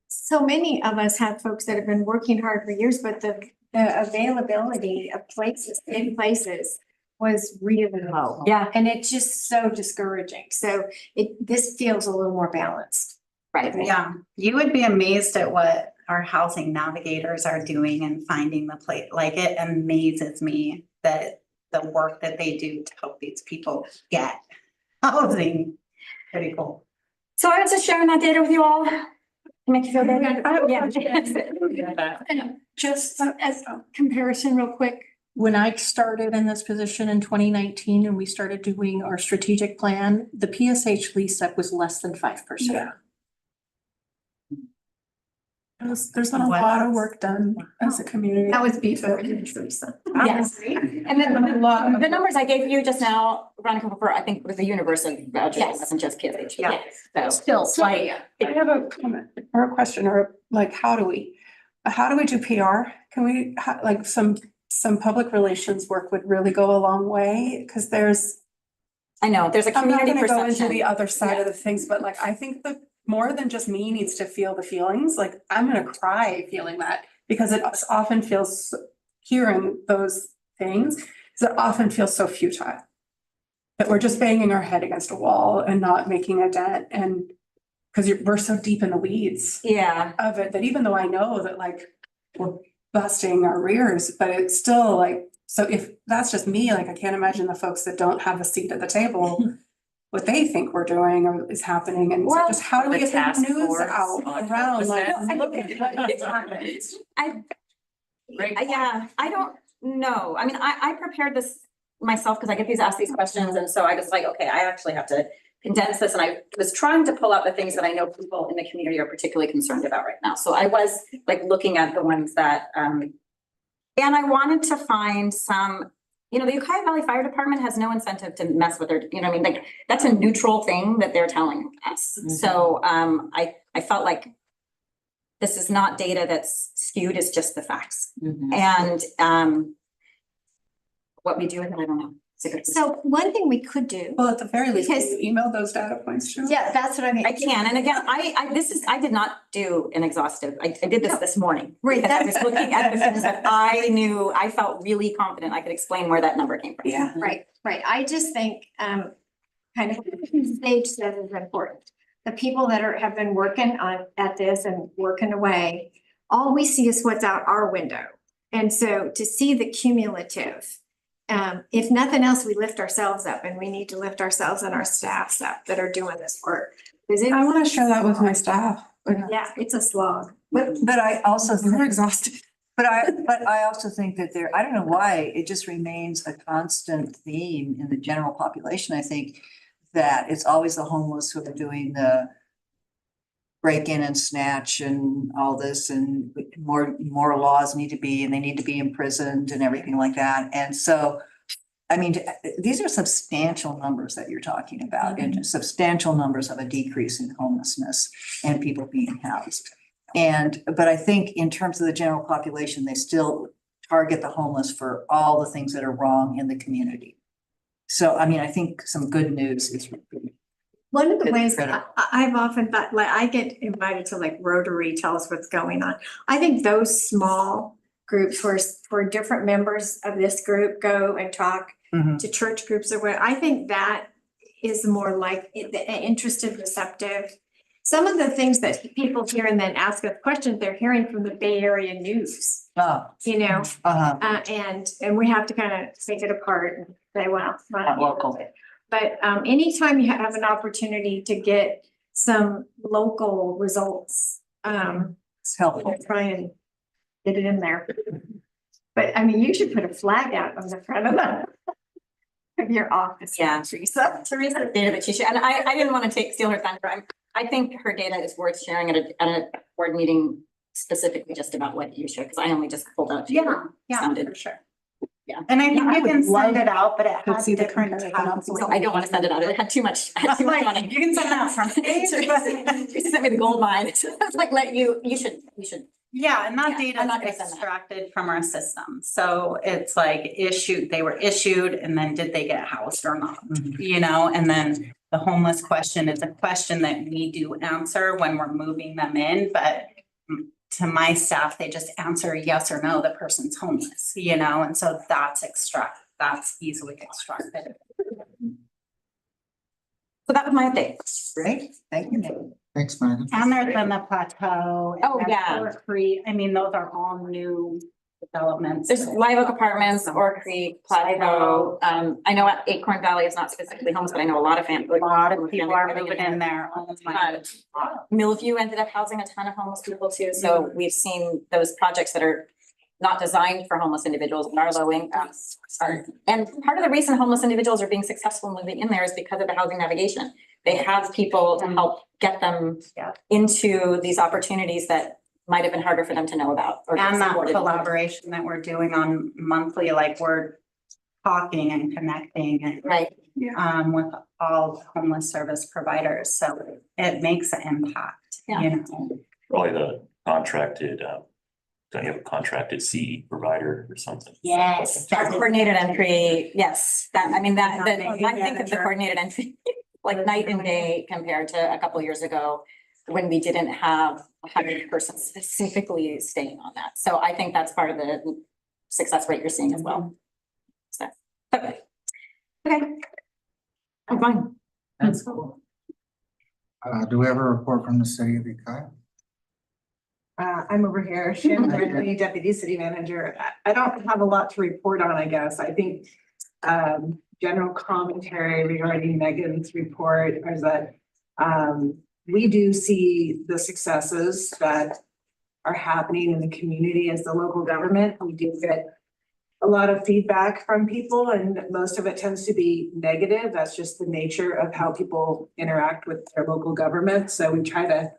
So many of us have folks that have been working hard for years, but the availability of places, in places was really low. Yeah, And it's just so discouraging. So this feels a little more balanced. right. Yeah, you would be amazed at what our housing navigators are doing and finding the place. Like, it amazes me that the work that they do to help these people get housing. Pretty cool. So I was just sharing that data with you all. To make you feel better. And just As a comparison real quick, when I started in this position in 2019 and we started doing our strategic plan, the PSH lease up was less than 5%. Yeah. There's been a lot of work done as a community. that was before Teresa. Yes. And then the numbers I gave you just now, Veronica, for I think was the universe of vouchers, it Yes. wasn't just PSH. Yeah. So Still, like, I have a comment or a question or like, how do we do PR? Can we, like some public relations work would really go a long way? Because I know, there's a I'm not community gonna go into perception. the other side of the things, but like, I think that more than just me needs to feel the feelings. Like, I'm gonna cry feeling that because it often feels hearing those things, is it often feels so futile. That we're just banging our head against a wall and not making a dent, and because we're so deep in the weeds Yeah, of it, that even though I know that like we're busting our rears, but it's still like, so if that's just me, like I can't imagine the folks that don't have a seat at the table, what they think we're doing or is happening, and so Well, just how do we the get the task news force out on around, like, homelessness. look at what's happening. yeah, I don't know. I mean, I prepared this myself because I get asked these questions, and so I was like, okay, I actually have to condense this, and I was trying to pull out the things that I know people in the community are particularly concerned about right now. So I was like looking at the ones that, and I wanted to find some, you know, the Ukiah Valley Fire Department has no incentive to mess with their, you know what I mean? Like, that's a neutral thing that they're telling us. So, I felt like this is not data that's skewed, it's just the facts. And, what we do with it, I don't know. It's a good question. So one thing we could do, Well, at the very least, Because- can you email those data points to? yeah, that's what I mean. I can, and again, I did not do an exhaustive, I did this morning. Right, Because I was looking at the things that I felt really confident I could explain where that number came from. Yeah. Right. I just think, kind of stage set is important. The people that have been working at this and working away, all we see is what's out our window. And so to see the cumulative, if nothing else, we lift ourselves up, and we need to lift ourselves and our staffs up that are doing this work. I want to share that with my staff. Yeah, it's a slog. But I also, We're exhausted. but I also think that I don't know why, it just remains a constant theme in the general population. I think that it's always the homeless who are doing the break in and snatch and all this, and more laws need to be, and they need to be imprisoned and everything like that. And so, I mean, these are substantial numbers that you're talking about, and substantial numbers of a decrease in homelessness and people being housed. But I think in terms of the general population, they still target the homeless for all the things that are wrong in the community. So, I mean, I think some good news is One of the Good ways credit. I've often thought, like, I get invited to like Rotary, tell us what's going on. I think those small groups where different members of this group go and talk Mhm. to church groups or what, I think that is more like interested, receptive. Some of the things that people hear and then ask us questions, they're hearing from the Bay Area news, you know? And we have to kind of take it apart and say, well, Not local. but anytime you have an opportunity to get some local results, It's helpful. we'll try and get it in there. But I mean, you should put a flag out on the front of your office. Yeah. Teresa. Teresa's data that she shared, and I didn't want to steal her thunder. I think her data is worth sharing at a board meeting specifically just about what you shared, because I only just pulled out. Yeah, Sounded. For sure. And I think I you would can love send it out, but it to has see the different comparison tabs. also. So I don't want to send it out. It had too much. Money. You can send it out from. Teresa sent me the gold mine. It's like you should. Yeah, and that Yeah, data I'm not is gonna send that. extracted from our system. So it's like they were issued, and then did they get housed or not? Mhm. You know, and then the homeless question is a question that we do answer when we're moving them in, but to my staff, they just answer yes or no, the person's homeless, you know, and so that's easily extracted. So that was my update. Great, thank you, Nick. Thanks, Megan. And there's been the plateau. and Oh, there's yeah. Fort Cree. I mean, those are all new developments. There's Live Oak Apartments, Orr Creek, Plateau. I know Acorn Valley is not specifically homes, but I know a lot of families. A lot of people are moving in there. Oh my Millview ended up housing a ton of homeless people too, so we've seen those projects that are not designed for homeless individuals, but are low income. And part of the reason homeless individuals are being successful moving in there is because of the housing navigation. They have people to help get them into these opportunities that might have been harder for them to know about. Or And that supported. collaboration that we're doing on monthly, like we're talking and connecting and Right. with all homeless service providers. So it makes an impact, Yeah. you know. Probably the contracted, don't you have a contracted C provider or something? Yes. Our coordinated entry, yes, I think of the coordinated entry, like night and day compared to a couple years ago, when we didn't have a 100 persons specifically staying on that. So I think that's part of the success rate you're seeing as well. So, okay. Okay. I'm fine. That's cool. Do we have a report from the city of Ukiah? I'm over here, Shannon Bradley, Deputy City Manager. I don't have a lot to report on, I guess. I think general commentary regarding Megan's report is that we do see the successes that are happening in the community as the local government. We do get a lot of feedback from people, and most of it tends to be negative. That's just the nature of how people interact with their local government. So we try to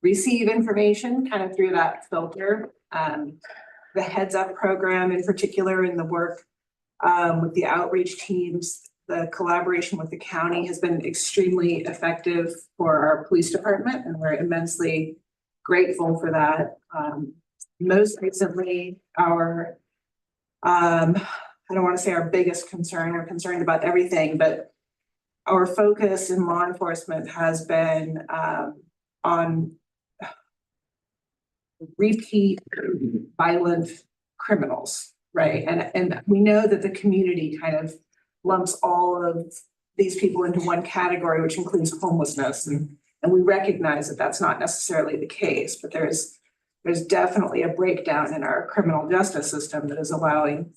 receive information kind of through that filter. The Heads Up program in particular, in the work with the outreach teams, the collaboration with the county has been extremely effective for our police department, and we're immensely grateful for that. Most recently, our I don't want to say our biggest concern, we're concerned about everything, but our focus in law enforcement has been on repeat violent criminals, right? And we know that the community kind of lumps all of these people into one category, which includes homelessness. And we recognize that that's not necessarily the case, but there's definitely a breakdown in our criminal justice system that is allowing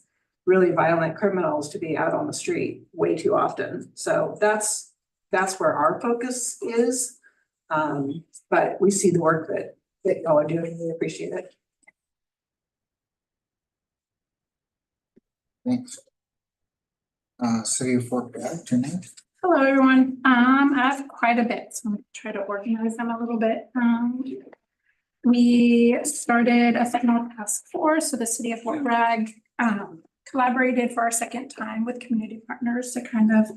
really violent criminals to be out on the street way too often. So that's where our focus is. But we see the work that y'all are doing. We appreciate it. Thanks. City of Fort Bragg, Janine? Hello, everyone. I have quite a bit, so I'm gonna try to organize them a little bit. We started a fentanyl task force, so the city of Fort Bragg collaborated for our second time with community partners to kind of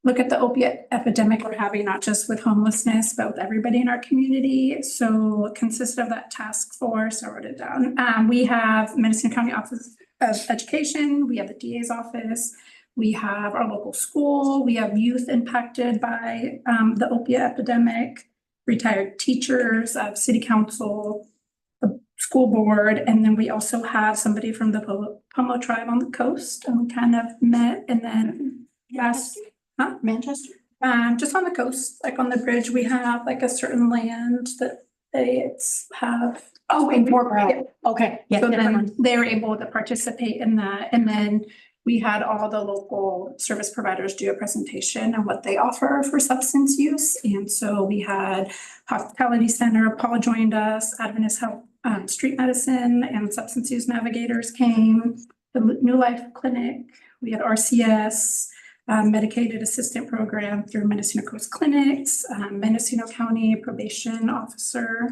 look at the opiate epidemic we're having, not just with homelessness, but with everybody in our community. So it consisted of that task force. I wrote it down. We have Mendocino County Office of Education. We have the DA's office. We have our local school. We have youth impacted by the opiate epidemic, retired teachers, city council, the school board, and then we also have somebody from the Pomo tribe on the coast, and we kind of met and then asked, Manchester? just on the coast, like on the bridge, we have like a certain land that they have. Oh, in Fort Bragg. Yeah. Okay. Yeah, So never then mind. they were able to participate in that, and then we had all the local service providers do a presentation on what they offer for substance use. And so we had Hospitality Center, Paul joined us, Adventist Health, Street Medicine and Substance Use Navigators came, the New Life Clinic, we had RCS, Medicated Assistant Program through Mendocino Coast Clinics, Mendocino County Probation Officer.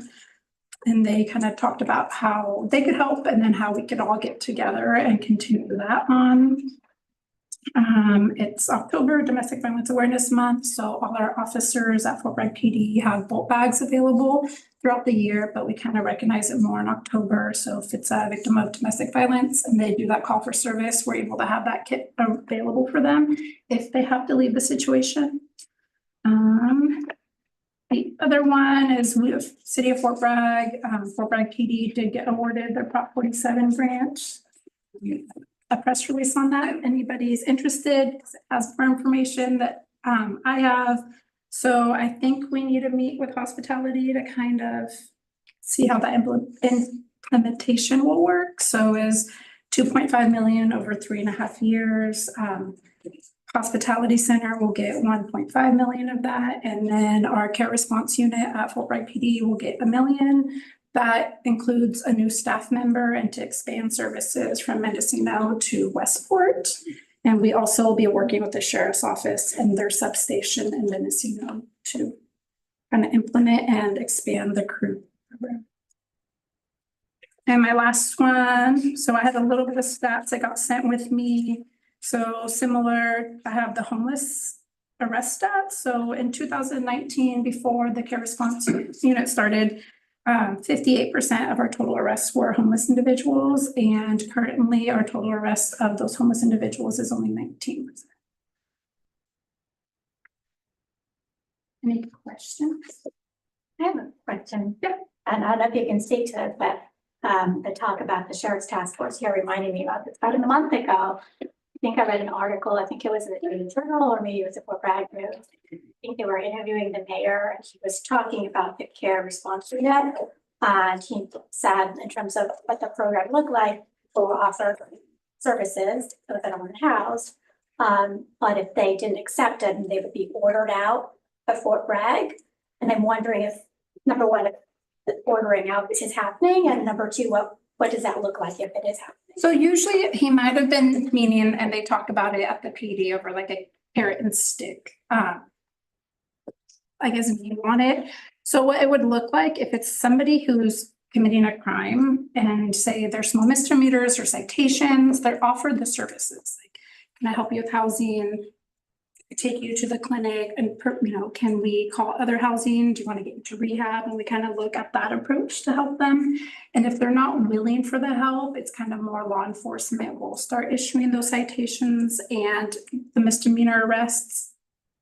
And they kind of talked about how they could help and then how we could all get together and continue that on. It's October Domestic Violence Awareness Month, so all our officers at Fort Bragg PD have bolt bags available throughout the year, but we kind of recognize it more in October. So if it's a victim of domestic violence and they do that call for service, we're able to have that kit available for them if they have to leave the situation. The other one is we have City of Fort Bragg. Fort Bragg PD did get awarded their Prop 47 grant. A press release on that, if anybody's interested, has more information that I have. So I think we need to meet with hospitality to kind of see how that implementation will work. So is 2.5 million over 3.5 years. Hospitality Center will get 1.5 million of that. And then our care response unit at Fort Bragg PD will get $1 million. That includes a new staff member and to expand services from Mendocino to Westport. And we also will be working with the sheriff's office and their substation in Mendocino to kind of implement and expand the crew program. And my last one, so I had a little bit of stats that got sent with me. So similar, I have the homeless arrest stats. So in 2019, before the care response unit started, 58% of our total arrests were homeless individuals. And currently our total arrests of those homeless individuals is only 19%. Any questions? I have a question. Yeah. And I don't know if you can speak to it, but the talk about the sheriff's task force here reminded me about this about a month ago. think I read an article, I think it was in the Daily Journal or maybe it was a Fort Bragg News. I think they were interviewing the mayor and he was talking about the care response unit. And he said in terms of what the program looked like, people will offer services so that are housed. But if they didn't accept it, they would be ordered out of Fort Bragg. And I'm wondering if, number one, if the ordering out is happening, and number two, what does that look like if it is happening? So usually he might have been meaning, and they talked about it at the PD over like a carrot and stick. I guess if you want it. So what it would look like if it's somebody who's committing a crime and say there's small misdemeanors or citations, they're offered the services. Like, can I help you with housing? Take you to the clinic and, can we call other housing? Do you want to get into rehab? And we kind of look at that approach to help them. And if they're not willing for the help, it's kind of more law enforcement will start issuing those citations and the misdemeanor arrests.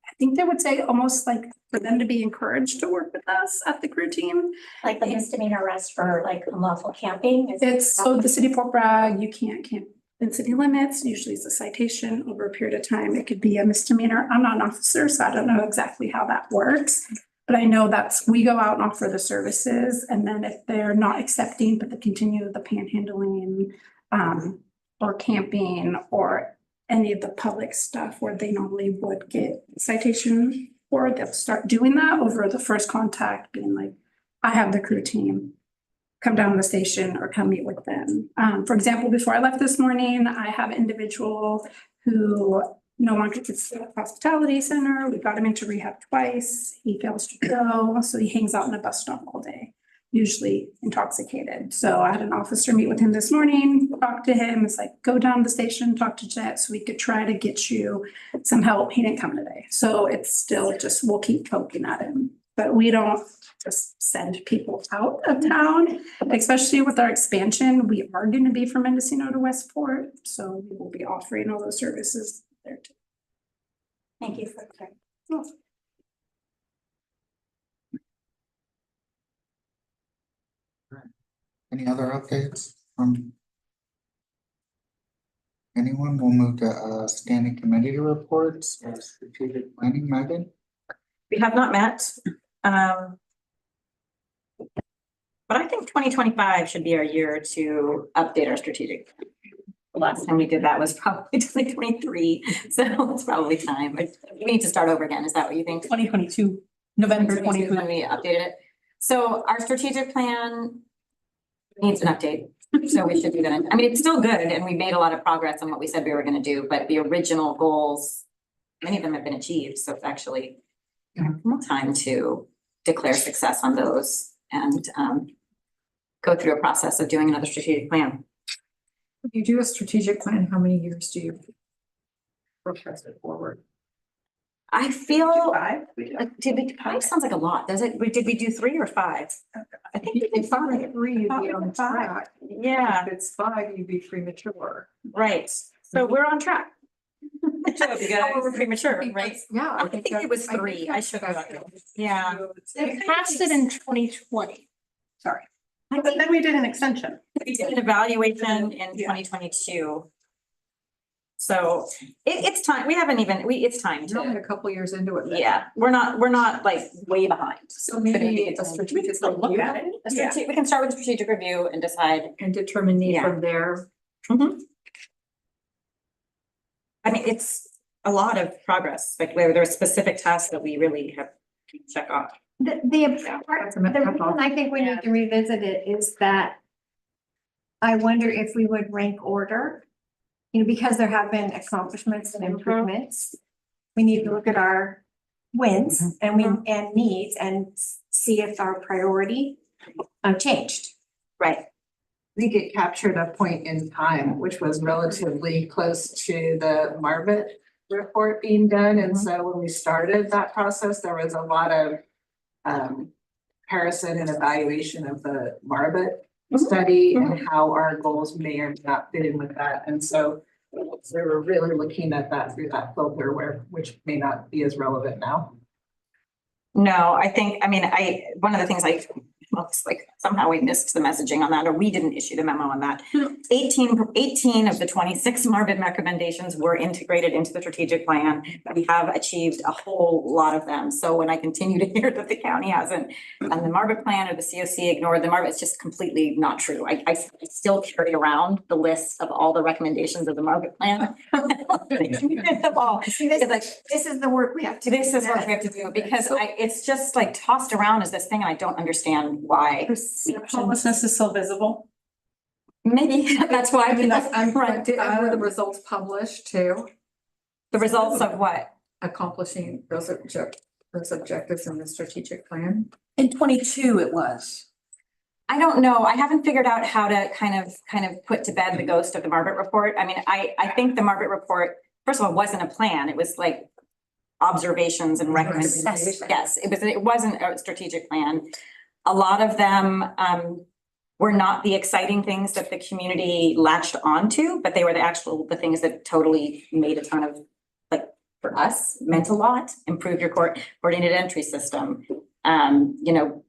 I think they would say almost like for them to be encouraged to work with us at the crew team. Like the misdemeanor arrest for like unlawful camping? It's so the city of Fort Bragg, you can't camp in city limits. Usually it's a citation over a period of time. It could be a misdemeanor. I'm not an officer, so I don't know exactly how that works. But I know we go out and offer the services. And then if they're not accepting, but they continue the panhandling or camping or any of the public stuff where they normally would get citation for, they'll start doing that over the first contact, being like, I have the crew team. Come down to the station or come meet with them. For example, before I left this morning, I have an individual who no longer could stay at the hospitality center. We got him into rehab twice. He fails to go, so he hangs out in a bus stop all day, usually intoxicated. So I had an officer meet with him this morning, talk to him. It's like, go down to the station, talk to Jet so we could try to get you some help. He didn't come today. So it's still just, we'll keep poking at him. But we don't just send people out of town, especially with our expansion. We are going to be from Mendocino to Westport, so we will be offering all those services there too. Thank you for that. Any other updates from anyone? We'll move to standing committee reports or strategic planning. Megan? We have not met. But I think 2025 should be our year to update our strategic. The last time we did that was probably 2023, so it's probably time. But we need to start over again. Is that what you think? 2022, November 2022 when we updated it. So our strategic plan needs an update. So we should do that. I mean, it's still good and we made a lot of progress on what we said we were going to do, but the original goals, many of them have been achieved. So it's actually time to declare success on those and go through a process of doing another strategic plan. If you do a strategic plan, how many years do you progress it forward? I feel Five? did we 5 sounds like a lot, does it? Did we do 3 or 5? I think we did 5. 3, you'd be on track. Yeah, If it's 5, you'd be premature. right. So we're on track. We're premature, right? Yeah. I think it was 3. I should have. Yeah. We passed it in 2020. Sorry. But then we did an extension. We did an evaluation in Yeah. 2022. So it's time. We haven't even, it's time You're only to, a couple years into it. then. yeah, we're not like way behind. So maybe a strategic Look at review it. We can start with a strategic review and decide. and determine need Yeah. from there. I mean, it's a lot of progress, like where there are specific tasks that we really have to check off. The reason I think we need to revisit it is that I wonder if we would rank order, because there have been accomplishments and improvements. We need to look at our wins and needs and see if our priority changed. Right. I think it captured a point in time, which was relatively close to the Marvitt report being done. And so when we started that process, there was a lot of comparison and evaluation of the Marvitt study and how our goals may or may not fit in with that. And so we were really looking at that through that filter which may not be as relevant now. No, I think, one of the things somehow we missed the messaging on that, or we didn't issue the memo on that. 18 of the 26 Marvin recommendations were integrated into the strategic plan. We have achieved a whole lot of them. So when I continue to hear that the county hasn't done the Marvin plan or the COC ignored the Marvin, it's just completely not true. I still carry around the list of all the recommendations of the Marvin plan. This is the work we have to do. This is what we have to do because it's just like tossed around as this thing and I don't understand why. Homelessness is still visible. Maybe that's why. Were the results published too? The results of what? Accomplishing those objectives in the strategic plan? In 22 it was. I don't know. I haven't figured out how to kind of put to bed the ghost of the Marbert report. I mean, I think the Marbert report, first of all, wasn't a plan. It was like observations and recommendations. Yes, it wasn't a strategic plan. A lot of them were not the exciting things that the community latched onto, but they were the things that totally made a ton of, like, for us, meant a lot. Improve your coordinated entry system. You know,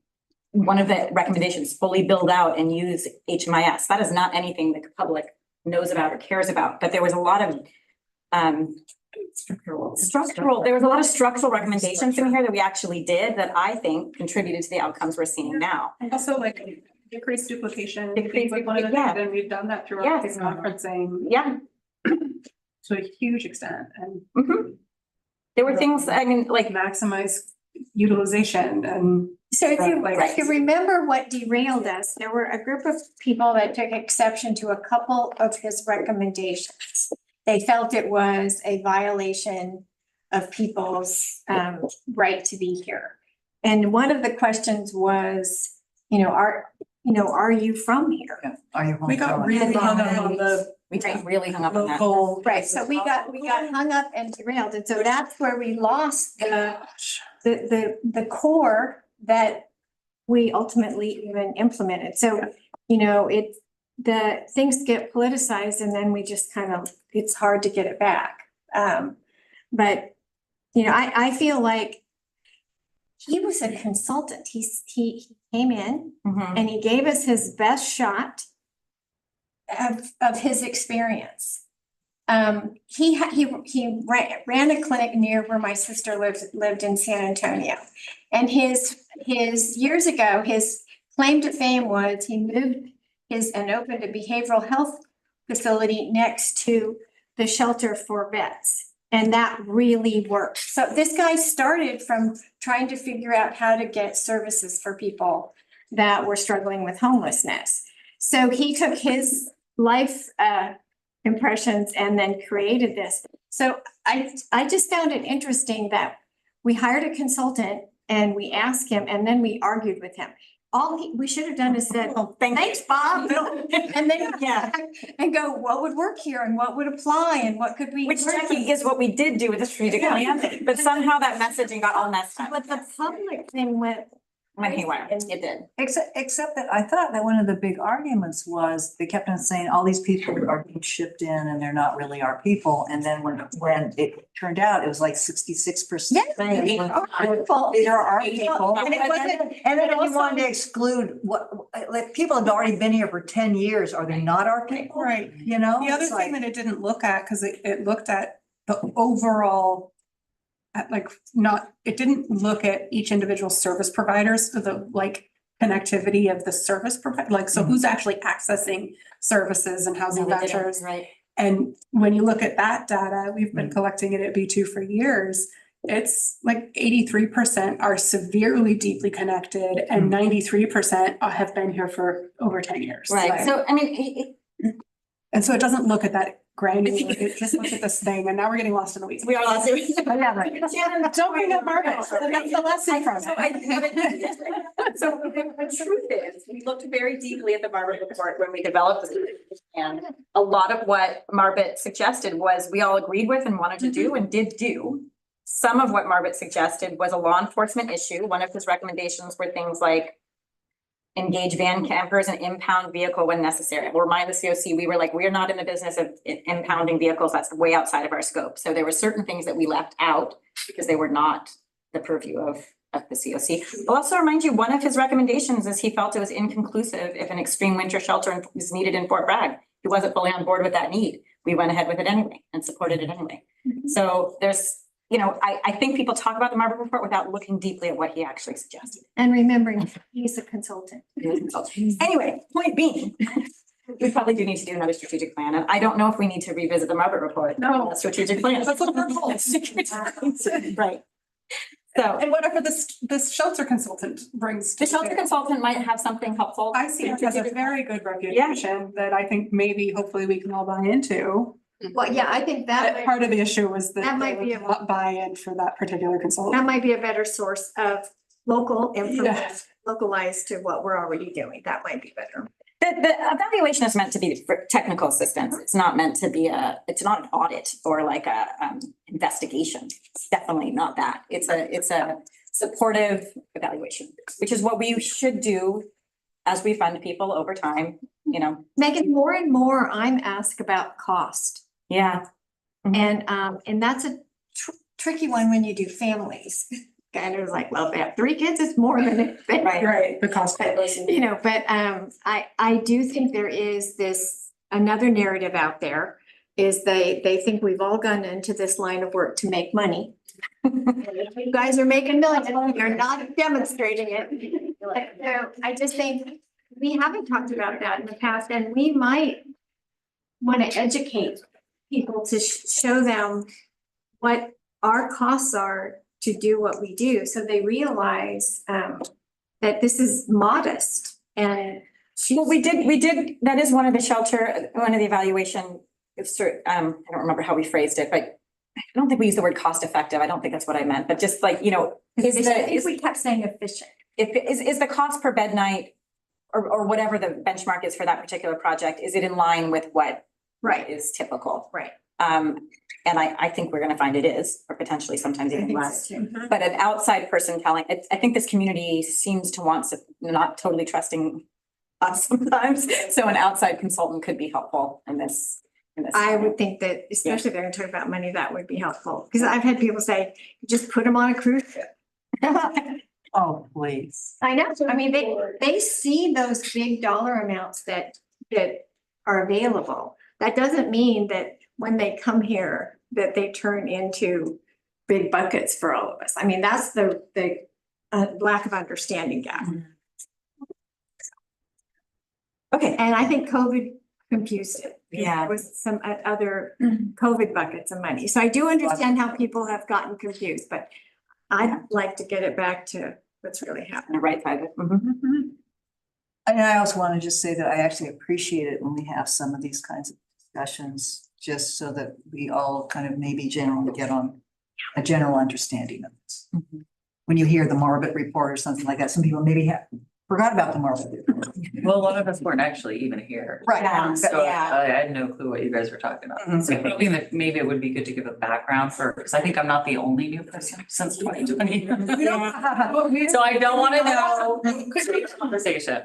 one of the recommendations, fully build out and use HMIS. That is not anything the public knows about or cares about, but there was a lot of there was a lot of structural recommendations in here that we actually did that I think contributed to the outcomes we're seeing now. And also like decrease duplication. Decrease One of the duplication, things, and we've done that throughout Yes. this conferencing Yeah. to a huge extent and There were things, I mean, like, maximize utilization and. So if Right. you remember what derailed us, there were a group of people that took exception to a couple of his recommendations. They felt it was a violation of people's right to be here. And one of the questions was, are you from here? Are you? We got really hung up on the we got really hung up on that. local. Right, so we got hung up and derailed, and so that's where we lost the core that we ultimately even implemented. So, the things get politicized and then we just it's hard to get it back. But, I feel like he was a consultant. He came in and he gave us his best shot of his experience. He ran a clinic near where my sister lived in San Antonio. And his years ago, his claim to fame was he moved and opened a behavioral health facility next to the shelter for vets. And that really worked. So this guy started from trying to figure out how to get services for people that were struggling with homelessness. So he took his life impressions and then created this. So I just found it interesting that we hired a consultant and we asked him and then we argued with him. All we should have done is said, thanks, Bob. And then and go, what would work here and what would apply and what could we? Which, Jackie, is what we did do with the strategic plan, but somehow that messaging got all messed up. But the public thing went haywire. It did. Except that I thought that one of the big arguments was they kept on saying all these people are being shipped in and they're not really our people. And then when it turned out, it was like 66%. Yes. These are our people. And then you wanted to exclude like people have already been here for 10 years. Are they not our people? Right. The other thing that it didn't look at, because it looked at the overall it didn't look at each individual service providers, the connectivity of the service provider, so who's actually accessing services and housing vouchers. Right. And when you look at that data, we've been collecting it at B2 for years. It's like 83% are severely deeply connected and 93% have been here for over 10 years. Right. So, I mean, and so it doesn't look at that granular, it just looks at this thing, and now we're getting lost in the weeds. we are lost. Don't bring up Margaret, that's the lesson from it. So the truth is, we looked very deeply at the Marbert report when we developed this. And a lot of what Marbert suggested was we all agreed with and wanted to do and did do. Some of what Marbert suggested was a law enforcement issue. One of his recommendations were things like engage van campers and impound vehicle when necessary. We'll remind the COC, we were like, we're not in the business of impounding vehicles. That's way outside of our scope. So there were certain things that we left out because they were not the purview of of the COC. I'll also remind you, one of his recommendations is he felt it was inconclusive if an extreme winter shelter is needed in Fort Bragg. He wasn't fully on board with that need. We went ahead with it anyway and supported it anyway. So there's, you know, I think people talk about the Marble report without looking deeply at what he actually suggested. And remembering, he's a consultant. Anyway, point being, we probably do need to do another strategic plan, and I don't know if we need to revisit the Marble report. No. Strategic plan. That's what our goal is. Right. So And whatever this shelter consultant brings. the to shelter bear. consultant might have something helpful. I see it as a very good reputation that I think maybe hopefully we can all buy into. Well, yeah, I think But that part of the issue was that that might they be would a- not buy in for that particular consultant. that might be a better source of local information, Yeah. localized to what we're already doing. That might be better. The evaluation is meant to be for technical assistance. It's not meant to be it's not an audit or like a investigation. It's definitely not that. It's a supportive evaluation, which is what we should do as we fund people over time, you know. Megan, more and more I'm asked about cost. Yeah. And that's a tricky one when you do families. Kind of like, well, if they have 3 kids, it's more than if they. Right, the cost. You know, but I do think there is another narrative out there is they think we've all gone into this line of work to make money. You guys are making millions, you're not demonstrating it. So I just think we haven't talked about that in the past, and we might want to educate people to show them what our costs are to do what we do, so they realize that this is modest. And Well, we did, that is one of the evaluation, I don't remember how we phrased it, but I don't think we used the word cost effective. I don't think that's what I meant, but just like, you know, I think we kept saying efficient. is the cost per bed night or whatever the benchmark is for that particular project, is it in line with what is typical? Right. And I think we're gonna find it is, or potentially sometimes even less. But an outside person telling, I think this community seems to want, not totally trusting us sometimes. So an outside consultant could be helpful in this. I would think that, especially if they're gonna talk about money, that would be helpful, because I've had people say, just put them on a cruise ship. Oh, please. I know, I mean, they see those big dollar amounts that are available. That doesn't mean that when they come here, that they turn into big buckets for all of us. I mean, that's the lack of understanding gap. Okay. And I think COVID confused it. Yeah. With some other COVID buckets of money. So I do understand how people have gotten confused, but I'd like to get it back to what's really happening. The right side of it. And I also want to just say that I actually appreciate it when we have some of these kinds of discussions, just so that we all kind of maybe generally get on a general understanding of this. When you hear the Marbit report or something like that, some people maybe forgot about the Marbit report. Well, a lot of us weren't actually even here. Right. Yeah. So Yeah. I had no clue what you guys were talking about. So probably maybe it would be good to give a background because I think I'm not the only new person since 2020. So I don't want to know. Conversation.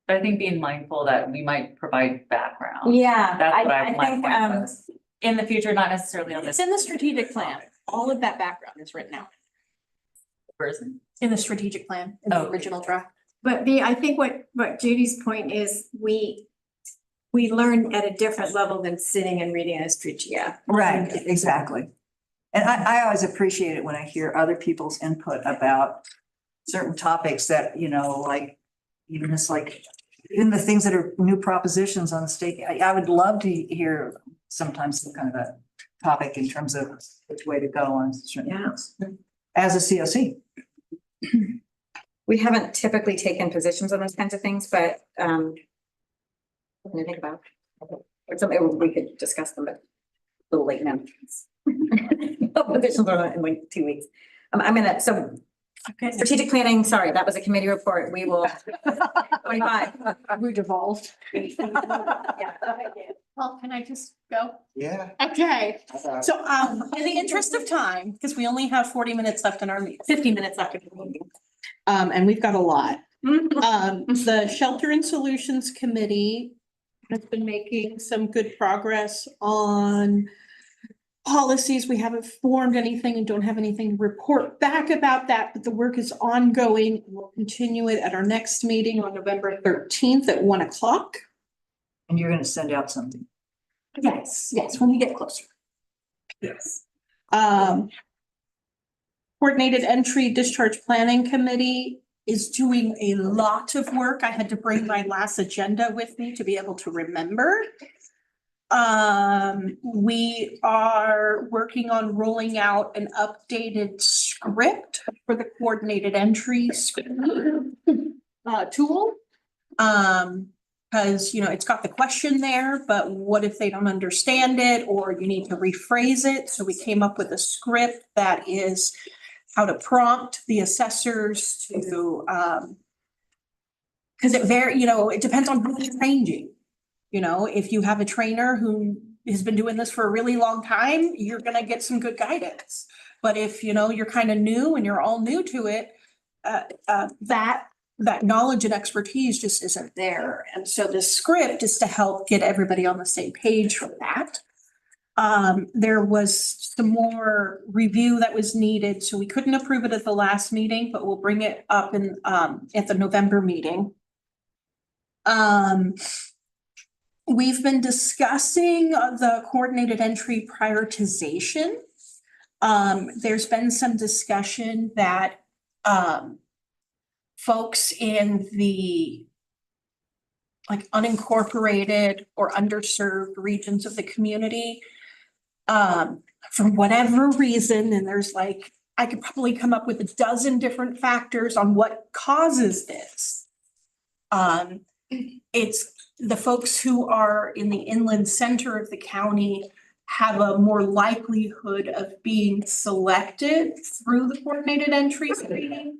But I think being mindful that we might provide background. Yeah. That's what I my think, point was. In the future, not necessarily on It's this in the strategic plan. All of that background is written out person. in the strategic plan, in the Oh. original draft. But I think what Judy's point is, we learn at a different level than sitting and reading a strategic. Right, exactly. And I always appreciate it when I hear other people's input about certain topics that, you know, like, even just like, even the things that are new propositions on the state. I would love to hear sometimes some kind of a topic in terms of which way to go on certain things. As a COC. We haven't typically taken positions on those kinds of things, but something to think about. Or something we could discuss them, but a little late now. Positions are in like 2 weeks. I'm gonna, so strategic planning, sorry, that was a committee report. We will 25. We devolved. Yeah. Well, can I just go? Yeah. Okay, so in the interest of time, because we only have 40 minutes left in our meeting, 50 minutes left in our meeting. And we've got a lot. The Shelter and Solutions Committee has been making some good progress on policies. We haven't formed anything and don't have anything to report back about that, but the work is ongoing. We'll continue it at our next meeting on November 13th at 1 o'clock. And you're gonna send out something. Yes, when we get closer. Yes. Coordinated Entry Discharge Planning Committee is doing a lot of work. I had to bring my last agenda with me to be able to remember. We are working on rolling out an updated script for the Coordinated Entry tool. Because, it's got the question there, but what if they don't understand it, or you need to rephrase it? So we came up with a script that is how to prompt the assessors to, because it depends on who you're training. If you have a trainer who has been doing this for a really long time, you're gonna get some good guidance. But if, you're kind of new and you're all new to it, that knowledge and expertise just isn't there. And so this script is to help get everybody on the same page for that. There was some more review that was needed, so we couldn't approve it at the last meeting, but we'll bring it up in, at the November meeting. We've been discussing the coordinated entry prioritization. There's been some discussion that, folks in the unincorporated or underserved regions of the community, for whatever reason, and there's I could probably come up with a dozen different factors on what causes this. It's the folks who are in the inland center of the county have a more likelihood of being selected through the coordinated entry screening,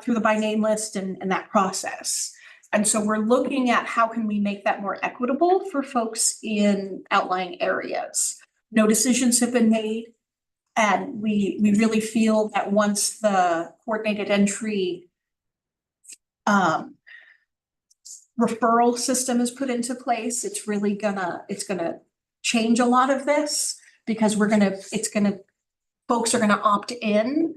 through the by name list and that process. And so we're looking at how can we make that more equitable for folks in outlying areas. No decisions have been made. And we really feel that once the coordinated entry referral system is put into place, it's gonna change a lot of this, because folks are gonna opt in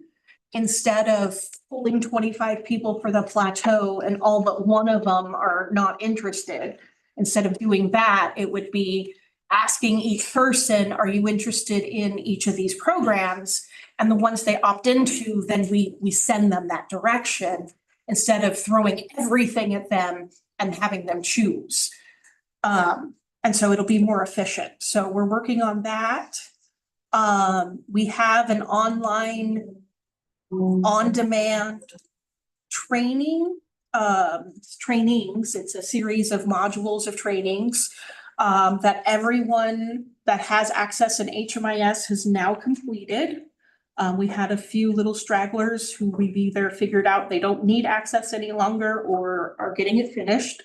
instead of pulling 25 people for the plateau and all but one of them are not interested. Instead of doing that, it would be asking each person, are you interested in each of these programs? And the ones they opt into, then we send them that direction instead of throwing everything at them and having them choose. And so it'll be more efficient. So we're working on that. We have an online on-demand trainings. It's a series of modules of trainings that everyone that has access in HMIS has now completed. We had a few little stragglers who we've either figured out they don't need access any longer or are getting it finished.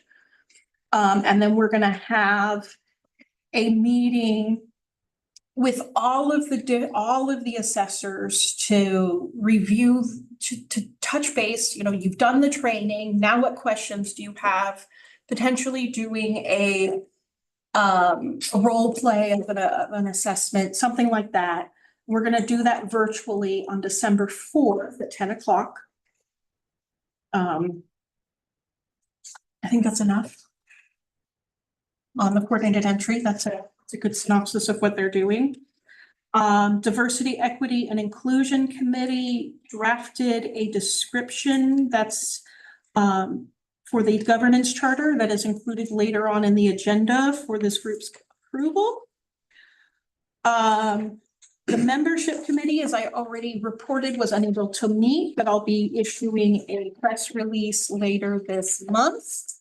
And then we're gonna have a meeting with all of the assessors to review, to touch base. You've done the training, now what questions do you have? Potentially doing a role play of an assessment, something like that. We're gonna do that virtually on December 4th at 10 o'clock. I think that's enough. On the coordinated entry, that's a good synopsis of what they're doing. Diversity, Equity, and Inclusion Committee drafted a description that's for the governance charter that is included later on in the agenda for this group's approval. The membership committee, as I already reported, was unable to meet, but I'll be issuing a press release later this month.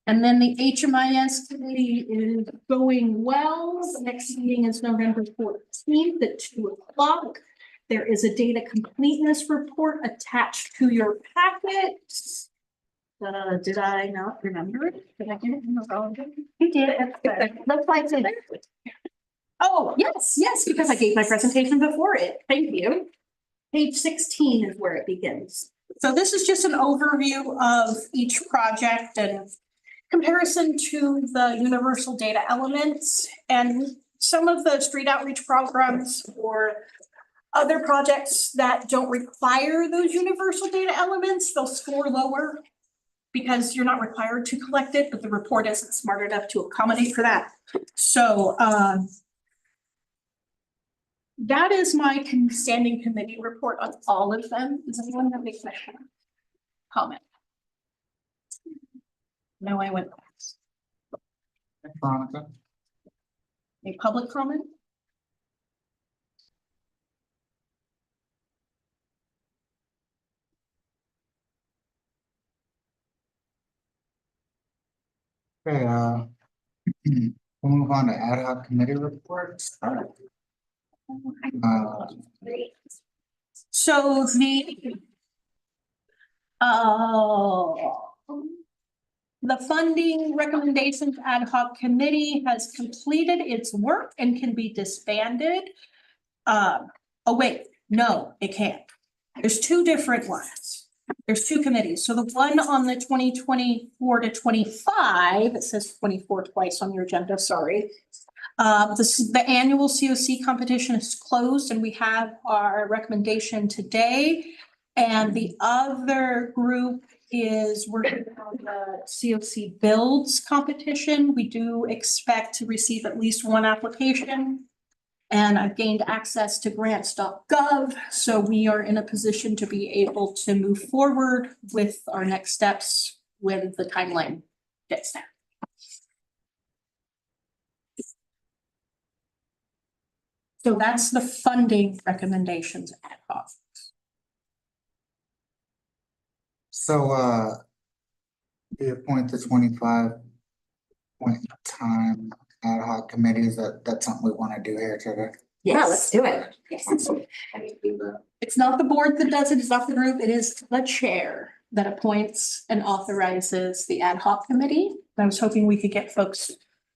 And then the HMIS committee is going well. The next meeting is November 14th at 2 o'clock. There is a data completeness report attached to your packets. Did I not remember it? Did I get it in the wrong? You did. Looks like it. Oh, yes, because I gave my presentation before it. Thank you. Page 16 is where it begins. So this is just an overview of each project and comparison to the universal data elements. And some of the street outreach programs or other projects that don't require those universal data elements, they'll score lower because you're not required to collect it, but the report isn't smart enough to accommodate for that. So, that is my standing committee report on all of them. Does anyone have any question? Comment? No, I went last. Veronica? Any public comment? Okay, we'll move on to ad hoc committee reports. So the funding recommendations ad hoc committee has completed its work and can be disbanded. Oh, wait, no, it can't. There's two different ones. There's two committees. So the one on the 2024 to 25, it says 24 twice on your agenda, sorry. The annual COC competition is closed and we have our recommendation today. And the other group is working on the COC builds competition. We do expect to receive at least one application. And I've gained access to grants.gov, so we are in a position to be able to move forward with our next steps when the timeline gets there. So that's the funding recommendations ad hoc. So, we appoint the 25 point time ad hoc committees. That's something we want to do here today. Yeah, let's do it. It's not the board that does it, it's not the group, it is the chair that appoints and authorizes the ad hoc committee. I was hoping we could get folks,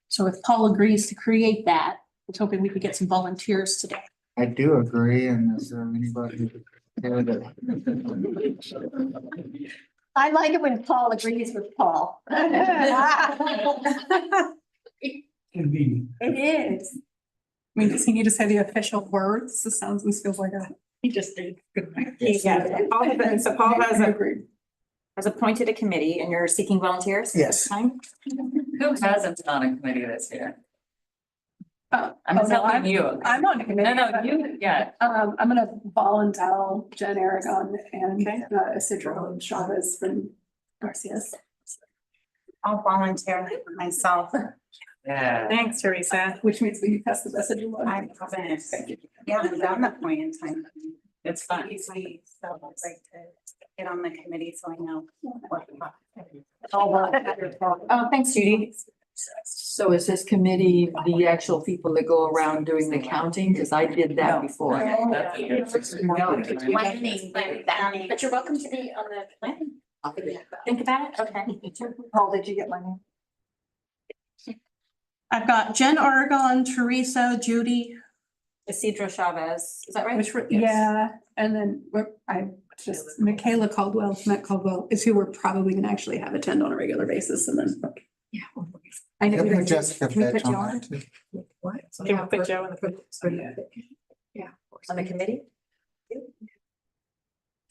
so if Paul agrees to create that, I was hoping we could get some volunteers today. I do agree, and is there anybody there that? I like it when Paul agrees with Paul. Convenient. It is. I mean, does he need to say the official words? This feels like a. He just did. Good. Yeah, so Paul has appointed a committee and you're seeking volunteers? Yes. Time? Who hasn't been on a committee this year? Oh, I'm no, telling you. I'm on a committee. No, you, yeah. I'm gonna volunteer Jen Aragon and Isidro Chavez from Garcia's. I'll volunteer myself. Yeah. Thanks, Teresa. Which means we pass the message along. I haven't, yeah, I'm done the point in time. It's fun. Easily, so I'd like to get on the committee so I know what. Oh, thanks, Judy. So is this committee the actual people that go around doing the counting? Because I did that before. That's a good. Planning, but you're welcome to be on the planning. Think about it, okay. Paul, did you get my name? I've got Jen Aragon, Teresa, Judy, Isidro Chavez, is that right? Yeah, and then Matt Caldwell is who we're probably gonna actually have attend on a regular basis and then. Yeah. I know. Put Jessica Can we Fitch put you on on? that too. What? Can we put Joe in the? Yeah. On the committee?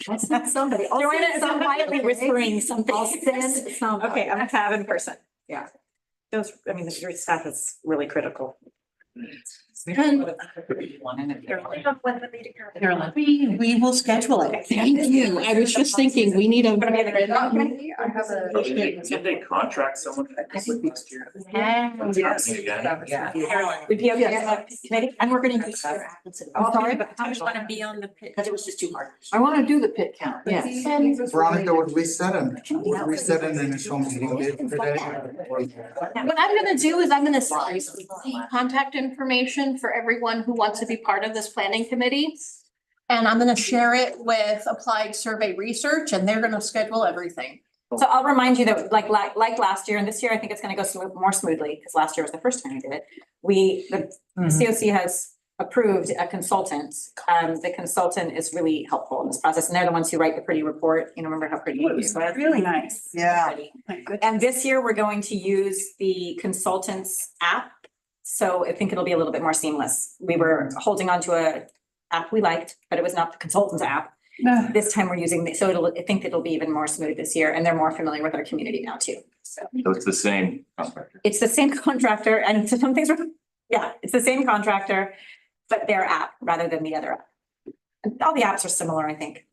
That's not somebody. I'll Joanna send is somebody. quietly whispering something. I'll send somebody. Okay, I'm a tab in person. Yeah. Those, I mean, your staff is really critical. We will schedule it. Thank you. I was just thinking, we need a. Did they contract someone? Last year? Would be okay on the committee? And we're gonna. I'm sorry, but I just wanna be on the pit, because it was just too hard. I want to do the pit count, yes. Veronica, would we set an initial meeting date for today? What I'm gonna do is I'm gonna send the contact information for everyone who wants to be part of this planning committee. And I'm gonna share it with Applied Survey Research and they're gonna schedule everything. So I'll remind you that like last year and this year, I think it's gonna go more smoothly, because last year was the first time we did it. The COC has approved a consultant. The consultant is really helpful in this process, and they're the ones who write the pretty report. You know, remember how pretty it was? Really nice. Yeah. And this year, we're going to use the consultant's app So I think it'll be a little bit more seamless. We were holding on to a app we liked, but it was not the consultant's app. This time we're using, I think it'll be even more smooth this year, and they're more familiar with our community now too, so. So it's the same contractor. It's the same contractor, and some things were, yeah, it's the same contractor, but their app rather than the other app. And all the apps are similar, I think.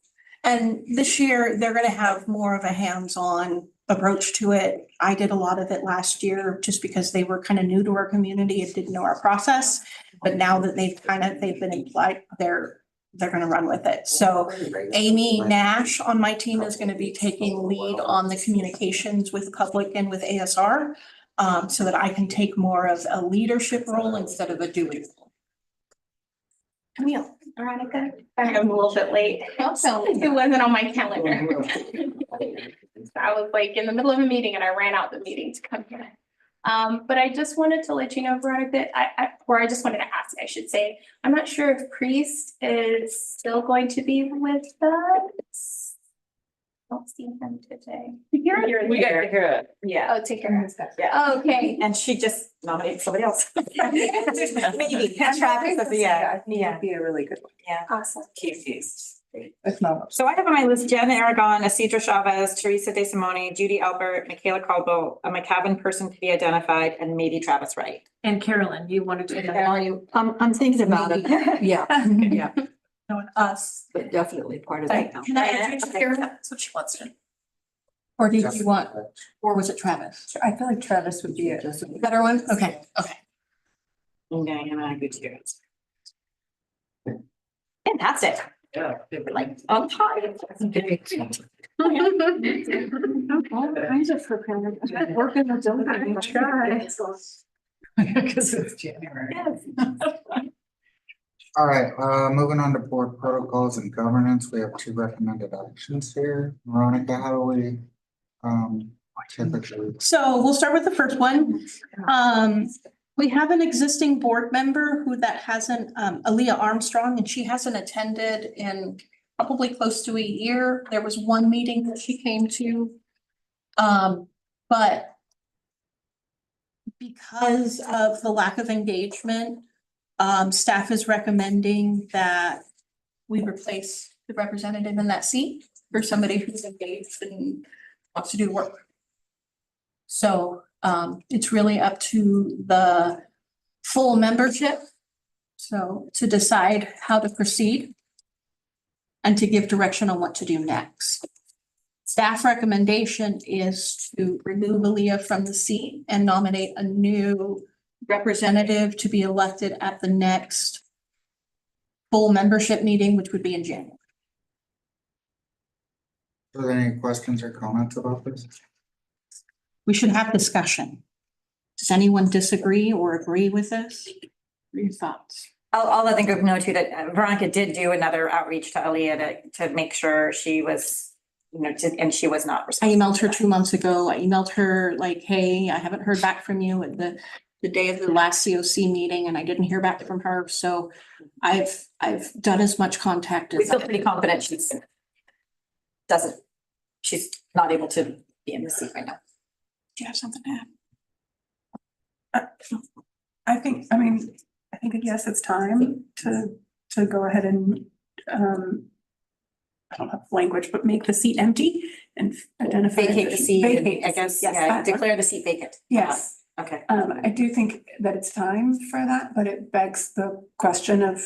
And this year, they're gonna have more of a hands-on approach to it. I did a lot of it last year just because they were kind of new to our community and didn't know our process. But now that they've been implied, they're gonna run with it. So Amy Nash on my team is gonna be taking lead on the communications with public and with ASR. So that I can take more of a leadership role instead of a doing role. Camille, Veronica, I'm a little bit late. It wasn't on my calendar. I was like in the middle of a meeting and I ran out the meeting to come here. But I just wanted to let you know, Veronica, I just wanted to ask, I should say, I'm not sure if Priest is still going to be with us. Don't see him today. We got to hear it. Yeah. Oh, take care. Yeah. Okay. And she just nominated somebody else. Maybe. Travis, yeah. It'd be a really good one. Yeah. Awesome. If not. So I have on my list Jen Aragon, Isidra Chavez, Teresa De Simone, Judy Albert, Michaela Caldwell, a McCavan person to be identified, and maybe Travis Wright. And Carolyn, you wanted to. I'm thinking about it. Yeah, yeah, Knowing us. but definitely part of that. Can I add you to Karen? That's what she wants to. Or did you want, or was it Travis? I feel like Travis would be a Better one? Okay, okay. Okay, and I good too. Fantastic. Yeah. Like on time. All kinds of programs. Working with them. Because it's January. All right, moving on to board protocols and governance, we have 2 recommended actions here. Veronica, how do we, typically? So we'll start with the first one. We have an existing board member that hasn't, Aaliyah Armstrong, and she hasn't attended in probably close to a year. There was one meeting that she came to. But because of the lack of engagement, staff is recommending that we replace the representative in that seat for somebody who's engaged and wants to do work. So it's really up to the full membership. So to decide how to proceed and to give direction on what to do next. Staff recommendation is to remove Aaliyah from the seat and nominate a new representative to be elected at the next full membership meeting, which would be in January. Are there any questions or comments about this? We should have discussion. Does anyone disagree or agree with this? What are your thoughts? I'll let the group know too that Veronica did do another outreach to Aaliyah to make sure she was, and she was not. I emailed her 2 months ago. I emailed her like, hey, I haven't heard back from you at the day of the last COC meeting, and I didn't hear back from her. So I've done as much contact as. We feel pretty confident she's not able to be in the seat right now. Do you have something to add? I think yes, it's time to go ahead and I don't have language, but make the seat empty and identify. Vacate the seat, Vacate, I guess, yes, yeah, that one. declare the seat vacant. Yes, Okay. I do think that it's time for that, but it begs the question of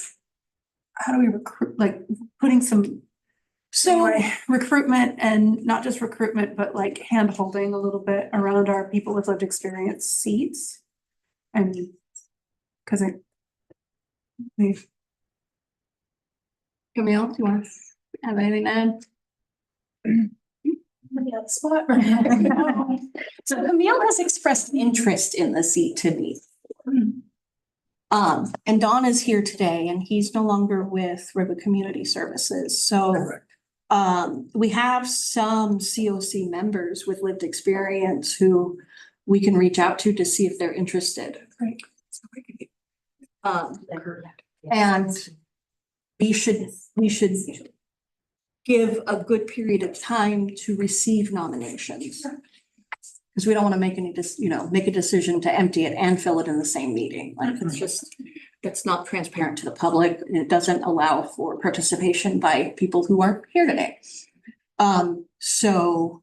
how do we recruit, like putting some. So recruitment, and not just recruitment, but like hand holding a little bit around our people with lived experience seats. And because we've. Camille, do you want to have anything to add? Spot. So Camille has expressed interest in the seat to me. And Don is here today and he's no longer with River Community Services, so. We have some COC members with lived experience who we can reach out to see if they're interested. Right. And we should give a good period of time to receive nominations. Because we don't want to make make a decision to empty it and fill it in the same meeting. Like it's just, it's not transparent to the public. And it doesn't allow for participation by people who aren't here today. So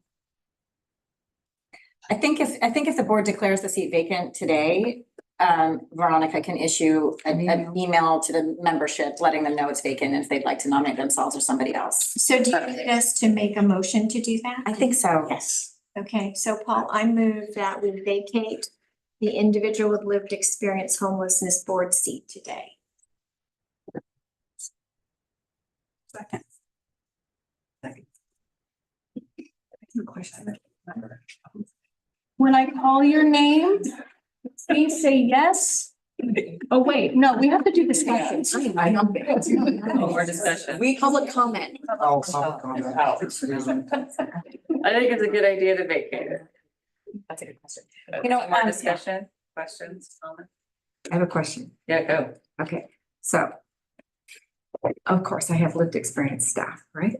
I think if the board declares the seat vacant today, Veronica can issue an email to the membership, letting them know it's vacant and if they'd like to nominate themselves or somebody else. So do you need us to make a motion to do that? I think so. Yes. Okay, so Paul, I move that we vacate the individual with lived experience homelessness board seat today. second. When I call your name, please say yes. Oh, wait, no, we have to do discussions. More discussion. We public comment. Oh, public comment. Excuse me. I think it's a good idea to vacate it. That's a good question. You know, more discussion, questions, comments? I have a question. Yeah, go. Okay, so. Of course, I have lived experience staff, right?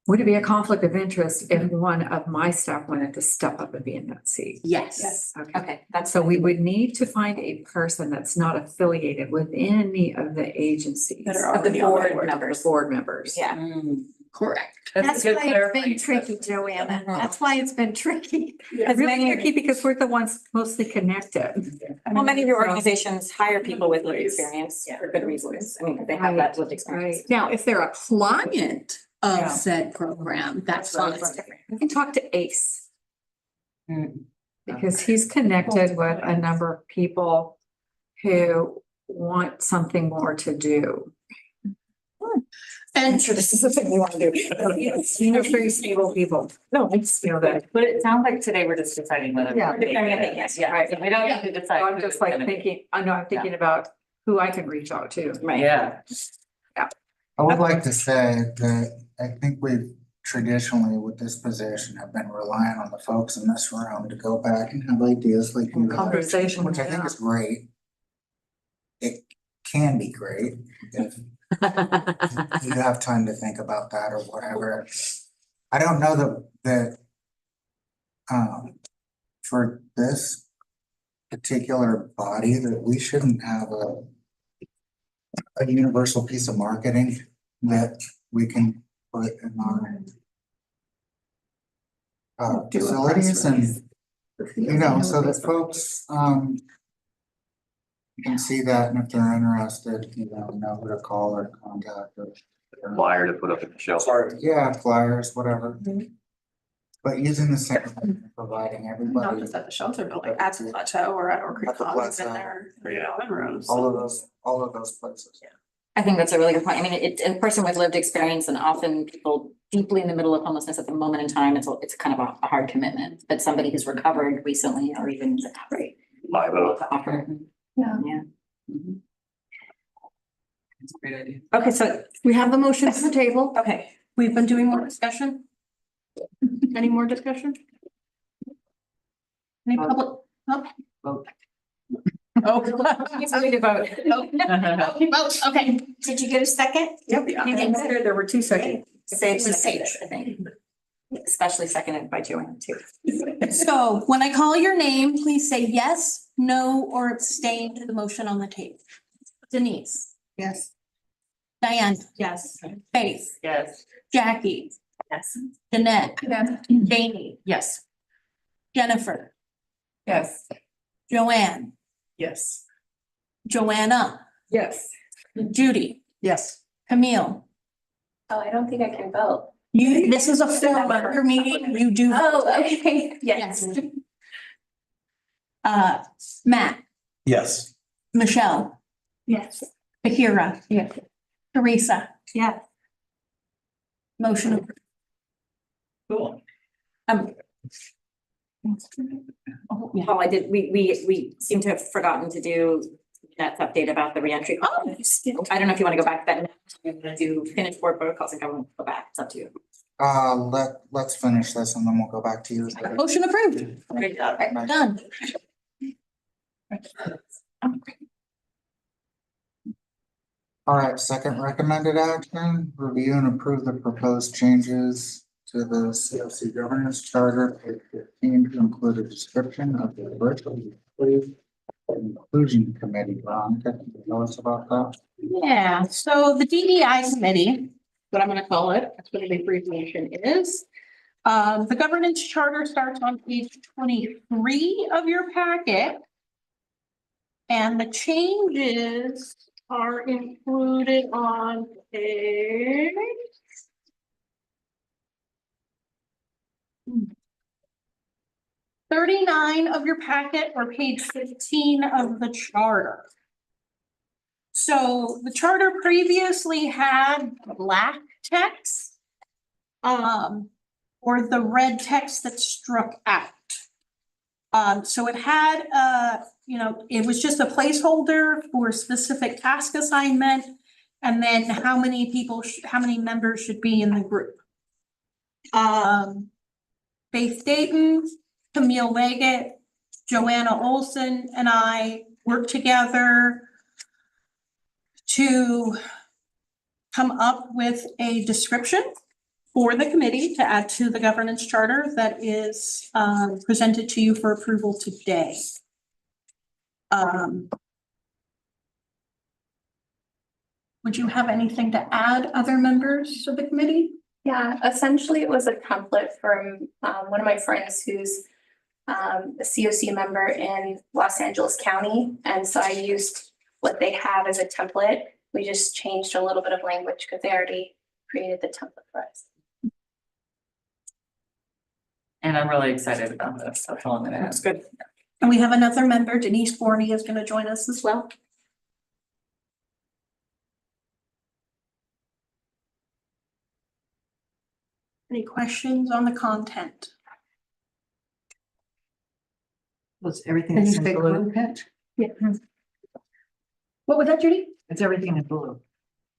Would it be a conflict of interest if one of my staff wanted to step up and be in that seat? Yes. Okay, that's So we would need to find a person that's not affiliated with any of the agencies. That are of the already on the board board. members. Board members. Yeah. Correct. That's a good why it's been clarification. tricky, Joanna. That's why it's been tricky. It's really tricky because we're the ones mostly connected. Well, many of your organizations hire people with lived experience for good reasons. I mean, they have that lived experience. Right. Now, if they're a client Yeah. of said program, that's fine. I can talk to Ace. Because he's connected with a number of people who want something more to do. And Sure, this is the thing we want to do. They're very stable people. No, I just feel that. But it sounds like today we're just deciding whether. Yeah. we're taking it. Yes. Yeah, right, we don't need to decide. So I'm who just it's like gonna be. thinking, I know I'm thinking about who I can reach out to. Right. Yeah. I would like to say that I think we've traditionally with this position have been relying on the folks in this room to go back and have ideas like you have, Conversation, which I think yeah. is great. It can be great if you have time to think about that or whatever. I don't know that for this particular body that we shouldn't have a universal piece of marketing that we can put in our facilities and, so that folks can see that, and if they're interested, know who to call or contact or. Flyer to put up at the shelter. Yeah, flyers, whatever. But using the same, providing not everybody, just at the shelter, but like at the plateau or at Orchid At the Commons in plateau. their Yeah. living rooms. all of those places. I think that's a really good point. I mean, it's a person with lived experience and often people deeply in the middle of homelessness at the moment in time, it's kind of a hard commitment. But somebody who's recovered recently or even recovered My vote. to offer. Yeah. Yeah. It's a great idea. Okay, so, We have the motion on the table. okay. We've been doing more discussion. Any more discussion? Any public? Vote. Oh. It's ready to vote. Vote, okay. Did you get a second? Yep. There were 2 seconds. Sage seconded, I think. Especially seconded by Joanne too. So when I call your name, please say yes, no, or abstain to the motion on the table. Denise, Yes. Diane, Yes. Faith, Yes. Jackie, Yes. Jeanette, Jamie, Yes. Jennifer, Yes. Joanne, Yes. Joanna, Yes. Judy, Yes. Camille. Oh, I don't think I can vote. This is a four-member meeting, you do. Oh, okay, yes. Matt, Yes. Michelle, Yes. Bahira. Yes. Teresa, Yeah. motion approved. Cool. Paul, I did, we seem to have forgotten to do that update about the reentry. Oh, I don't know if you want to go back to that. We're gonna do finish board protocols and go back. It's up to you. Let's finish this and then we'll go back to you. motion approved. Great job. Done. All right, second recommended action, review and approve the proposed changes to the COC governance charter, page 15, to include a description of the virtual inclusion committee. Veronica, can you tell us about that? Yeah, so the DEI committee, what I'm gonna call it, that's what the abbreviation is. The governance charter starts on page 23 of your packet. And the changes are included on page 39 of your packet or page 15 of the charter. So the charter previously had black text, or the red text that struck out. So it had, it was just a placeholder for specific task assignment. And then how many people, how many members should be in the group. Faith Dayton, Camille Leggett, Joanna Olson, and I worked together to come up with a description for the committee to add to the governance charter that is presented to you for approval today. Would you have anything to add, other members of the committee? Yeah, essentially it was a template from one of my friends who's a COC member in Los Angeles County. And so I used what they have as a template. We just changed a little bit of language because they already created the template for us. And I'm really excited about this. That's all I'm gonna ask. Good. And we have another member, Denise Forney, is going to join us as well. Any questions on the content? Was everything that's in blue? Yeah. What was that, Judy? It's everything in blue.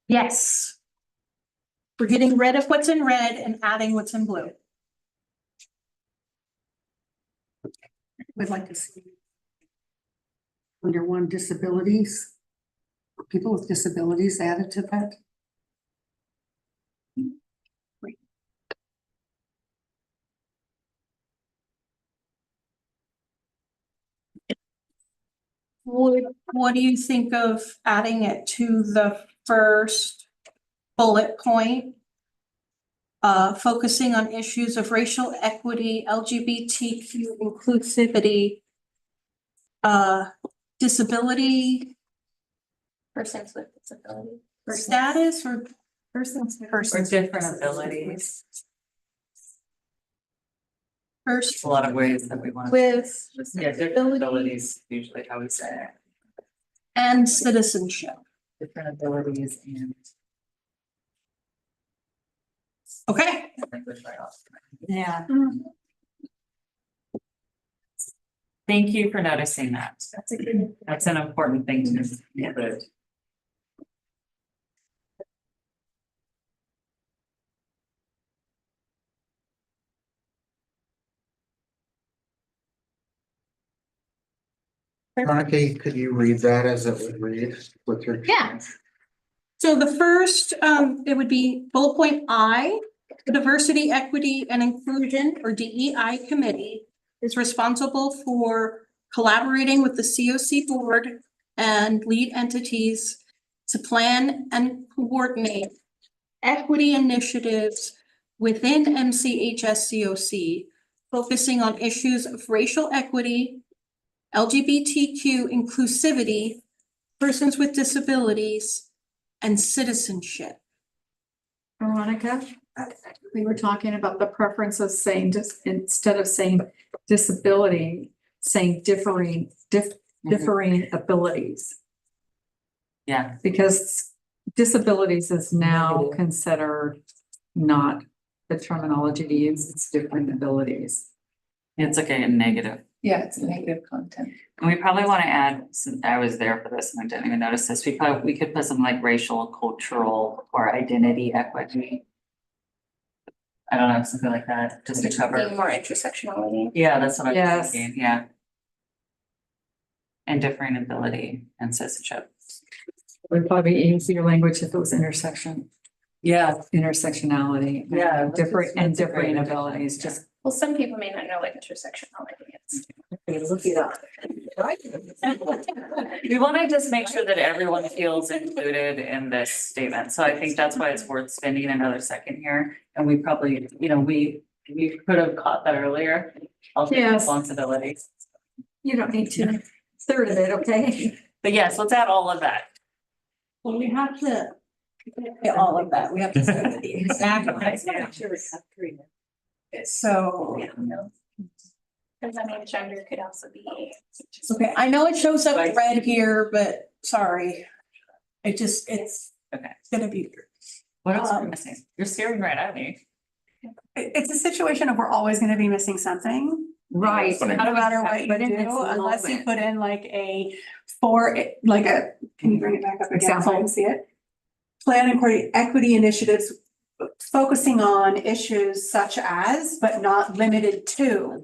Yes. We're getting rid of what's in red and adding what's in blue. We'd like to see. Under one, disabilities. People with disabilities added to that. What do you think of adding it to the first bullet point? Focusing on issues of racial equity, LGBTQ inclusivity, disability. Persons with disability. Status or Persons. For different abilities. first A lot of ways that we want. with Yeah, different abilities, usually how we say it. and citizenship. Different abilities and. Okay. Language right off. Yeah. Thank you for noticing that. That's an important thing to include. Veronica, could you read that as it would read with your? Yeah. So the first, it would be bullet point I, the Diversity, Equity and Inclusion or DEI Committee is responsible for collaborating with the COC board and lead entities to plan and coordinate equity initiatives within MCHSCoC, focusing on issues of racial equity, LGBTQ inclusivity, persons with disabilities, and citizenship. Veronica, we were talking about the preference of saying just instead of saying disability, saying differing abilities. Yeah. Because disabilities is now considered not the terminology to use, it's different abilities. It's okay in negative. Yeah, it's negative content. And we probably want to add, since I was there for this and I didn't even notice this, we could put something like racial, cultural, or identity equity. I don't know, something like that, just to cover. Being more intersectionality. Yeah, that's what I was Yes. thinking, yeah. And differing ability and citizenship. Would probably be easier language if it was intersection. Yeah, intersectionality. Yeah, Different that's a great differing addition. abilities, just. Well, some people may not know what intersectionality is. Look it up. We want to just make sure that everyone feels included in this statement, so I think that's why it's worth spending another second here. And we probably, we could have caught that earlier. I'll take Yes. responsibility. You don't need to third of it, okay? But yes, let's add all of that. Well, we have to. All of that, we have to. So. Because I mean, gender could also be. Okay, I know it shows up red here, but sorry. It's Okay. gonna be. What else are we missing? You're staring right at me. It's a situation of we're always gonna be missing something. Right. No matter what you But in this do, unless you moment. put in like can you bring it back up again so I can see it? Plan and coordinate equity initiatives focusing on issues such as, but not limited to.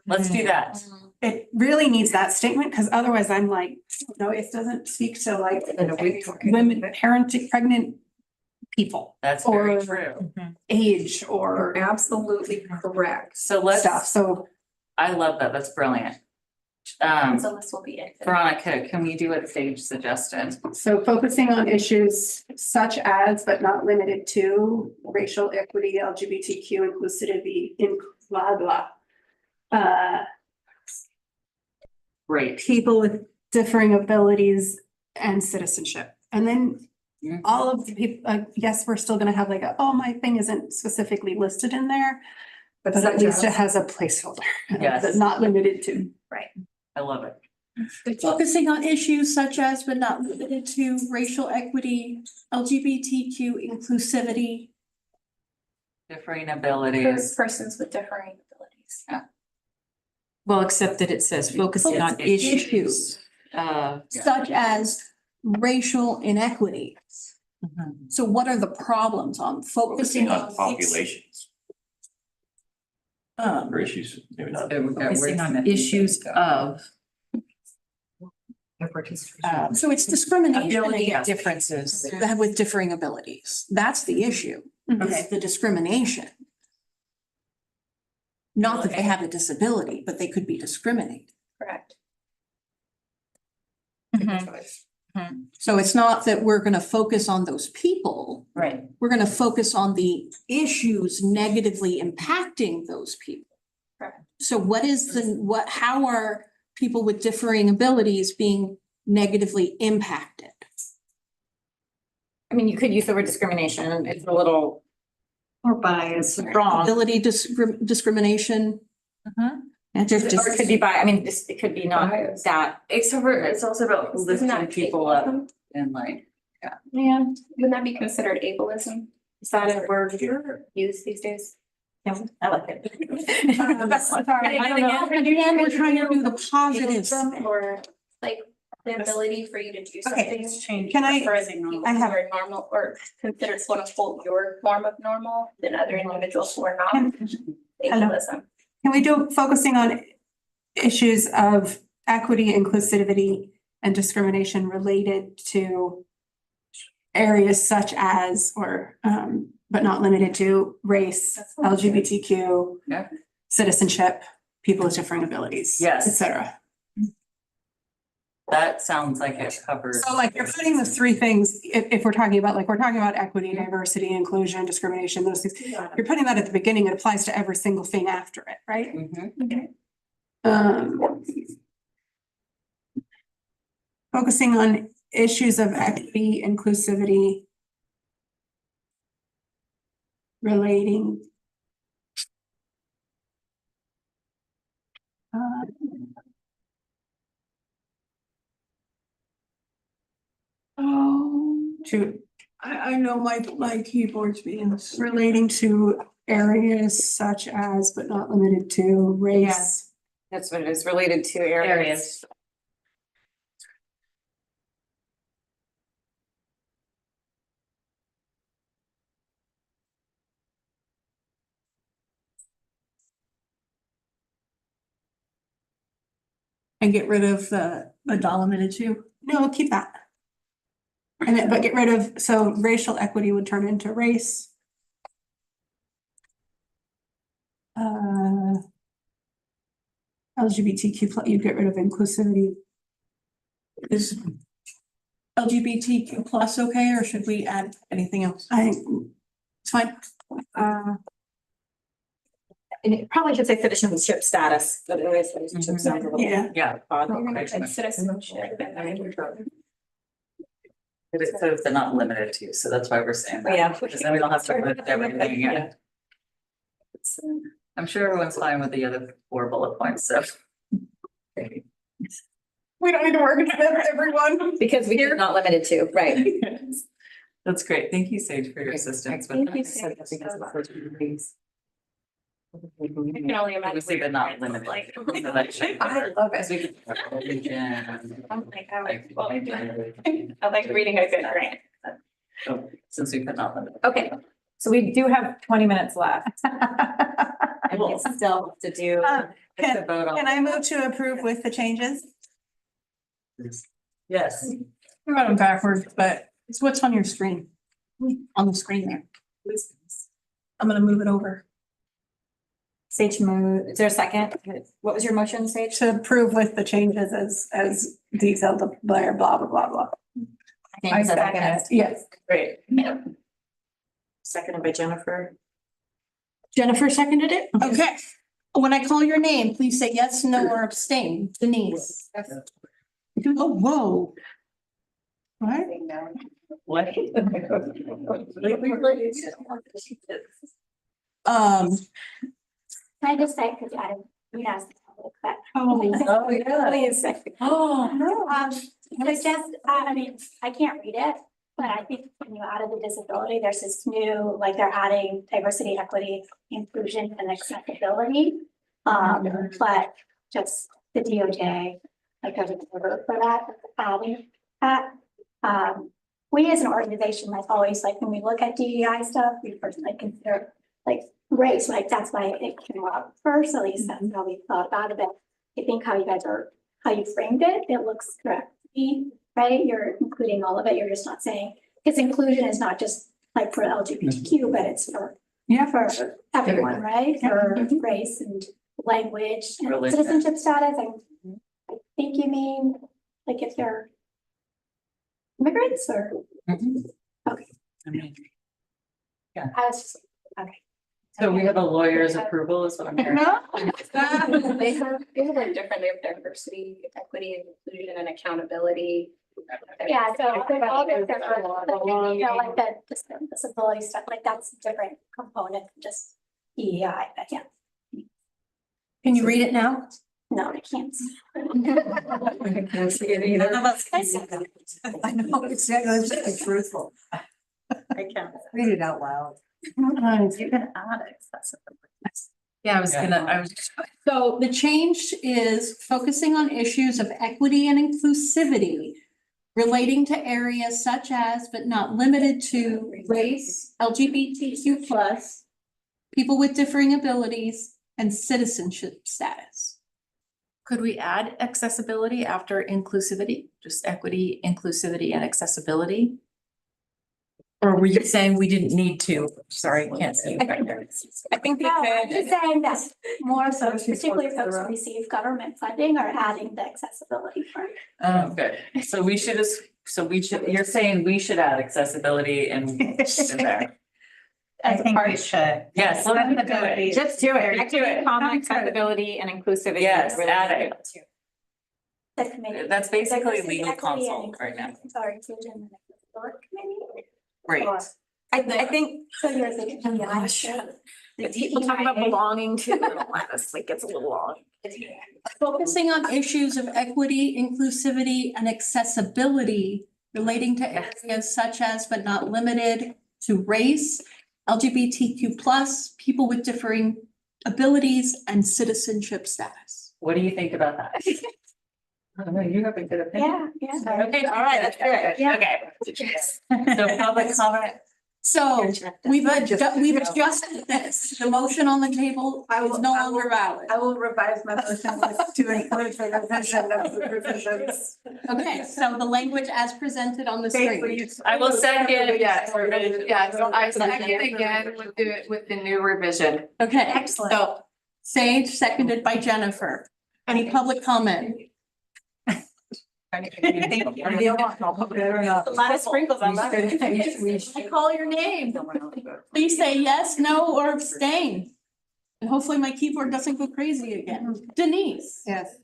Let's do that. It really needs that statement, because otherwise I'm like, no, it doesn't speak to like women, parenting, pregnant people. That's very Or true. age You're or absolutely correct. So let's, stuff, so. I love that. That's brilliant. So this will be it. Veronica, can we do what Sage suggested? So focusing on issues such as, but not limited to, racial equity, LGBTQ inclusivity, in blah, blah. Great. People with differing abilities and citizenship. And then all of the people, yes, we're still gonna have like, my thing isn't specifically listed in there. But at least it has a placeholder. Yes. That's not limited to. I love it. Focusing on issues such as, but not limited to, racial equity, LGBTQ inclusivity. Differing abilities. Persons with differing abilities. Well, except that it says focusing on issues. Such as racial inequity. So what are the problems on focusing on? Populations Um, or issues, maybe not. Focusing on issues of so it's discrimination ability again, differences. with differing abilities. That's the issue. It's the discrimination. Not that they have a disability, but they could be discriminated. Correct. So it's not that we're gonna focus on those people. Right. We're gonna focus on the issues negatively impacting those people. Correct. So how are people with differing abilities being negatively impacted? I mean, you could use the word discrimination. It's a little Or bias. strong. Ability discrimination. And Or it could be by, I mean, it could be not that. Except for, it's also about Isn't lifting that people up ableism? and like, Yeah, wouldn't that be considered ableism? Is that a word used these days? Yeah, I like it. Sorry, I don't know. Again, we're trying to do the positives. Or like the ability for you to do Okay, something. Can I have- Or normal, or considered quote unquote your form of normal than other individuals who are not. Hello. Ableism. Can we do focusing on issues of equity, inclusivity, and discrimination related to areas such as, or, but not limited to, race, LGBTQ, Yeah. citizenship, people with differing abilities, Yes. et cetera. that sounds like it covers. So like you're putting the three things, if we're talking about, we're talking about equity, diversity, inclusion, discrimination, those things. You're putting that at the beginning, it applies to every single thing after it, right? Focusing on issues of equity, inclusivity. Relating. To, I know my keyboard's being relating to areas such as, but not limited to, race. That's what it is, related to areas. And get rid of the not limited to. No, keep that. And then, but get rid of, so racial equity would turn into race. LGBTQ plus, you get rid of inclusivity. Is LGBTQ plus okay, or should we add anything else? I think it's fine. And it probably should say citizenship status, but it is citizenship sounds a little. Yeah. Yeah. odd. But it says they're not limited to, so that's why we're saying that. Yeah. Because then we don't have to list everything again. It's, I'm sure everyone's fine with the other 4 bullet points, so. We don't need to work with everyone. Because we're not limited to, right? That's great. Thank you, Sage, for your assistance with Thank you, that. Sage. Because of the first few things. I can only imagine. We say they're not limited. Like, So that should- I love Because it. we could- I'm like, I like reading a good grant. Oh, since we could not limit. Okay, so we do have 20 minutes left. And we still have to do. To vote on. Can I move to approve with the changes? Yes. I wrote them backwards, but it's what's on your screen. On the screen there. I'm gonna move it over. Sage move, is there a second? What was your motion, Sage? To approve with the changes as detailed, blah, blah, blah, blah, blah. I second it. Yes. Great. Seconded by Jennifer. Jennifer seconded it? Okay. When I call your name, please say yes, no, or abstain. Denise. Oh, whoa. What? What? Can I just say, because I didn't ask the public, but. Oh, yeah. Please. Oh. So just, I mean, I can't read it, but I think when you added the disability, there's this new, like they're adding diversity, equity, inclusion and accessibility. But just the DOJ, like there's an order for that, adding that. We as an organization, like always, like when we look at DEI stuff, we first like consider like race, like that's why it came up first, at least that's how we thought about it. But I think how you framed it, it looks correct to me, right? You're including all of it. You're just not saying, because inclusion is not just like for LGBTQ, but it's for everyone, right? For race and language and Religion. citizenship status. I think you mean like if they're immigrants or, okay. I mean, I was just, okay. so we have a lawyer's approval is what I'm hearing. They have like different, they have diversity, equity, inclusion and accountability. Yeah, so they're all different, you know, like the disability stuff, like that's a different component, than just EEI, but yeah, Can you read it now? no, I can't. I can't see it either. I know, it's truthful. I can't. Read it out loud. You can add accessibility. Yeah, I was So the change is focusing on issues of equity and inclusivity relating to areas such as, but not limited to, race, LGBTQ plus, people with differing abilities, and citizenship status. Could we add accessibility after inclusivity? Just equity, inclusivity, and accessibility? Or were you saying we didn't need to? Sorry, I can't see you back there. I think we No, I'm could. just saying that more so, particularly folks who receive government funding are adding the accessibility part. Oh, good. So we should just, you're saying we should add accessibility in there. I think we should. Yes, let's do it. Just do it. Just do it. Common accessibility and inclusivity. Yes, add it. The committee. That's basically Diversity, legal equity, and consult right now. Sorry, inclusion and accessibility committee. Great. Or- I think So you're thinking, yeah, people talk about belonging to, honestly, gets a little long. Focusing on issues of equity, inclusivity, and accessibility relating to areas such as, but not limited to, race, LGBTQ plus, people with differing abilities, and citizenship status. What do you think about that? I don't know, you have a good opinion. Yeah, yeah. Okay, all right, that's good. Yeah. Okay. So public comment. So we've adjusted this. The motion on the table is no longer valid. I will revise my motion to include the revision of the revisions. Okay, so the language as presented on the screen. I will second. Yes, so I second again with the new revision. Okay, Excellent. so Sage, seconded by Jennifer. Any public comment? A lot of sprinkles on that. I call your name. Please say yes, no, or abstain. And hopefully my keyboard doesn't go crazy again. Denise. Yes.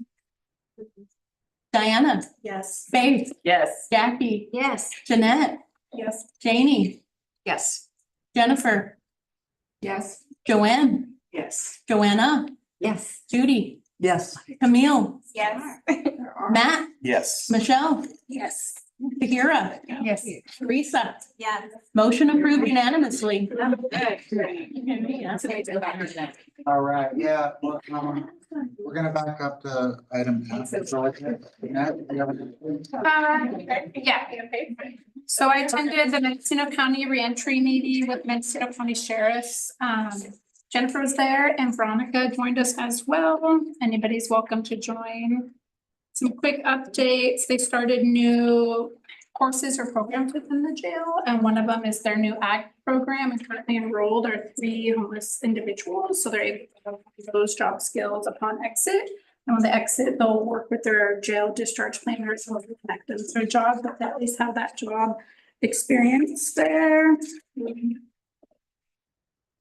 Diana. Yes. Faith. Yes. Jackie. Yes. Jeanette. Yes. Janie. Yes. Jennifer. Yes. Joanne. Yes. Joanna. Yes. Judy. Yes. Camille. Yes. Matt. Yes. Michelle. Yes. Tahira. Yes. Teresa. Yeah. Motion approved unanimously. All right, yeah, well, we're gonna back up to item F. Matt, do you have a- Yeah. So I attended the Mendocino County reentry meeting with Mendocino County Sheriffs. Jennifer was there and Veronica joined us as well. Anybody's welcome to join. Some quick updates. They started new courses or programs within the jail, and one of them is their new ACT program, and currently enrolled are 3 homeless individuals, so they're able to have those job skills upon exit. And when they exit, they'll work with their jail discharge planners to connect them to a job, but they at least have that job experience there.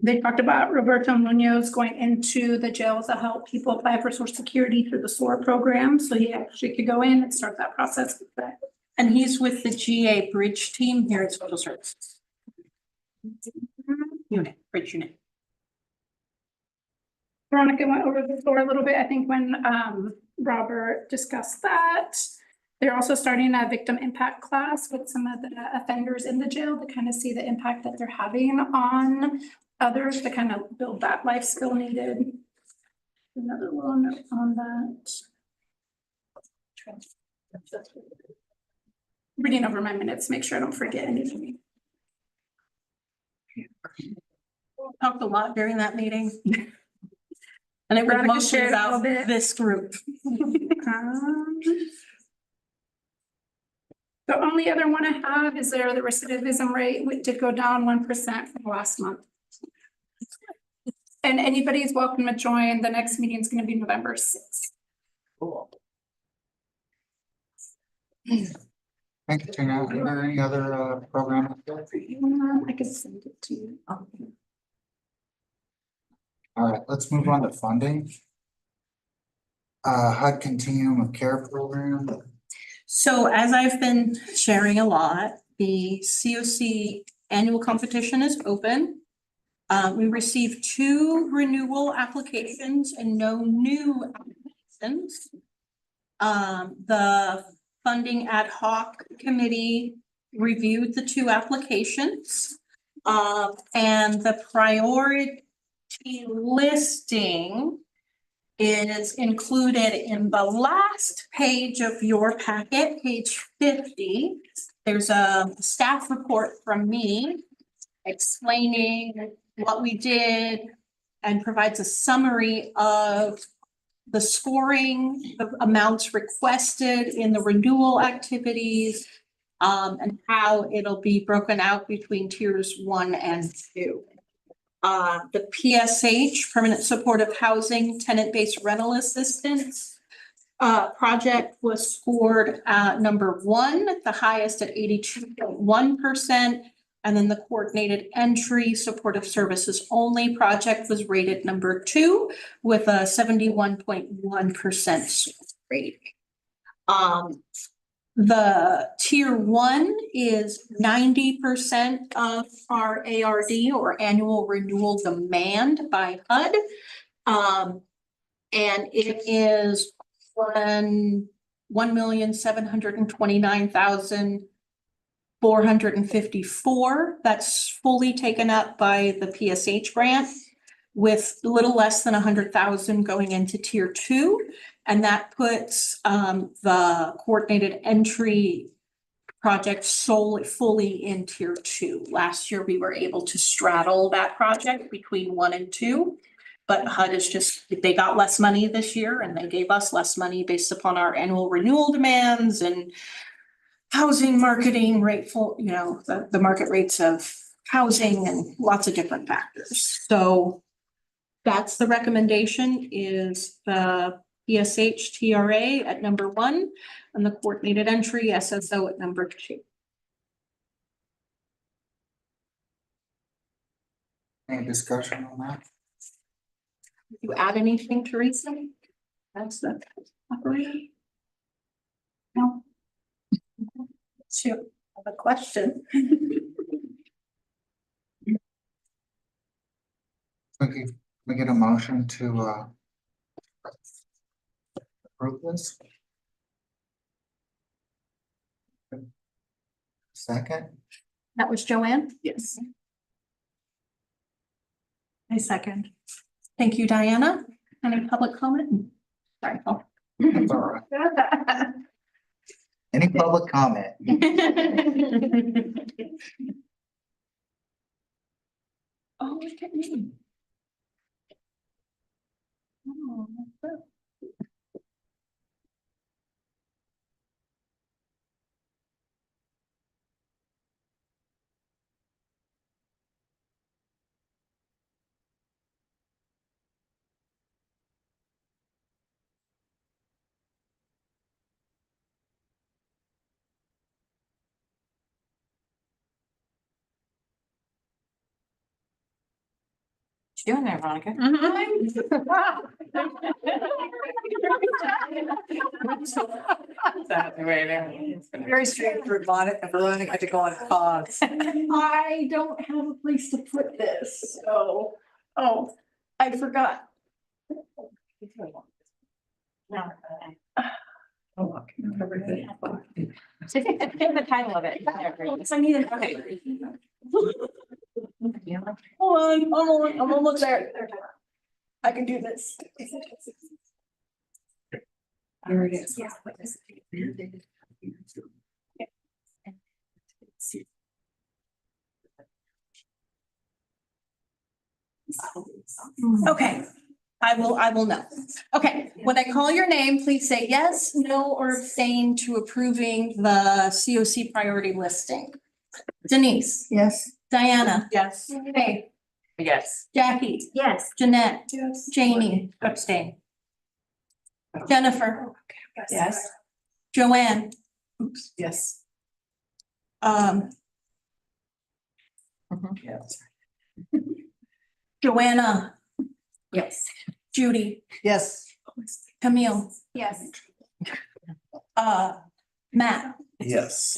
They talked about Roberto Munoz going into the jails to help people apply for Social Security through the SOAR program, so he actually could go in and start that process with that. And he's with the GA Bridge team here at Social Services. Bridge unit. Veronica went over the floor a little bit, I think, when Robert discussed that. They're also starting a victim impact class with some of the offenders in the jail to kind of see the impact that they're having on others, to kind of build that life skill needed. Another little note on that. Reading over my minutes, make sure I don't forget anything. Talked a lot during that meeting. And it was Veronica mostly shared a little about bit. this group. The only other one I have is the recidivism rate, which did go down 1% from last month. And anybody's welcome to join. The next meeting is going to be November 6th. Cool. Thank you, Tina. Are there any other program? I can send it to you. All right, let's move on to funding. HUD Continuum of Care Program. So as I've been sharing a lot, the COC annual competition is open. We received 2 renewal applications and no new applications. The funding ad hoc committee reviewed the 2 applications. And the priority listing is included in the last page of your packet, page 50. There's a staff report from me explaining what we did and provides a summary of the scoring, the amounts requested in the renewal activities, and how it'll be broken out between tiers 1 and 2. The PSH, Permanent Supportive Housing, Tenant-Based Rental Assistance project was scored number 1, the highest at 82.1%. And then the Coordinated Entry Supportive Services Only project was rated number 2 with a 71.1% rating. The tier 1 is 90% of our ARD, or annual renewal demand by HUD. And it is 1,729,454. That's fully taken up by the PSH grant, with a little less than 100,000 going into tier 2. And that puts the Coordinated Entry project solely fully in tier 2. Last year, we were able to straddle that project between 1 and 2. But HUD is just, they got less money this year and they gave us less money based upon our annual renewal demands and housing marketing rateful, the market rates of housing and lots of different factors. So that's the recommendation is the PSH TRA at number 1 and the coordinated entry SSO at number 2. Any discussion on that? You add anything, Teresa? That's the operating. No. Sure, I have a question. We get a motion to approve this? Second? That was Joanne? Yes. I second. Thank you, Diana. Any public comment? Sorry, Paul. That's all right. Any public comment? Oh, look at me. Oh, that's good. What you doing there, Veronica? Very strange for Veronica to go on pause. I don't have a place to put this, so, oh, I forgot. No. Take the title of it. I need an, okay. Hold on, I'm almost there. I can do this. Here it is. Okay, I will know. Okay, when I call your name, please say yes, no, or abstain to approving the COC priority listing. Denise, Yes. Diana, Yes. Faye, Yes. Jackie, Yes. Jeanette, Yes. Janie, Abstain. Jennifer, Yes. Joanne, Yes. Joanna, Yes. Judy, Yes. Camille, Yes. Matt, Yes.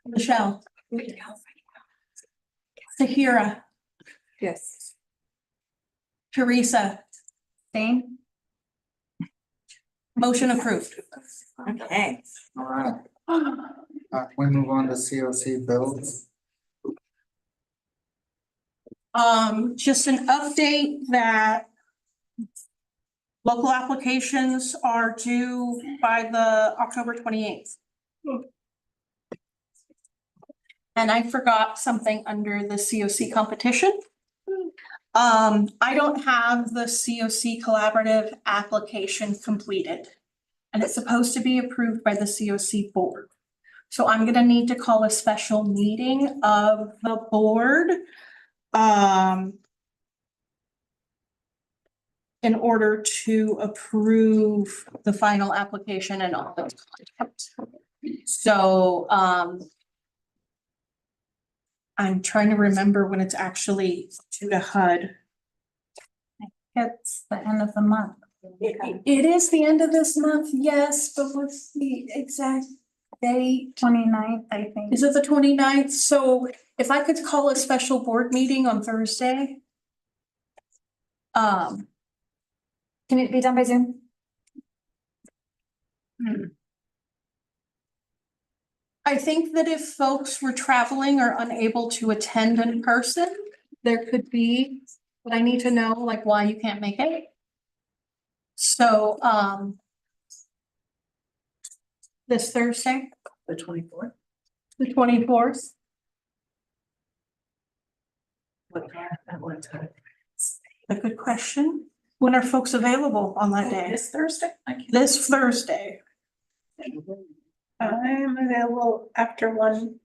Michelle, Tahira, Yes. Teresa, Same. motion approved. Okay. All right. We move on to COC bills. Just an update that local applications are due by the October 28th. And I forgot something under the COC competition. I don't have the COC collaborative application completed. And it's supposed to be approved by the COC board. So I'm gonna need to call a special meeting of the board. In order to approve the final application and all those content. So, I'm trying to remember when it's actually due to HUD. It's the end of the month. It is the end of this month, yes, but what's the exact date? 29th, I think. Is it the 29th? So if I could call a special board meeting on Thursday. Can it be done by Zoom? I think that if folks were traveling or unable to attend in person, there could be, but I need to know like why you can't make it. So, this Thursday, The 24th. The 24th. A good question. When are folks available on that day? This Thursday? This Thursday. I'm available after 1.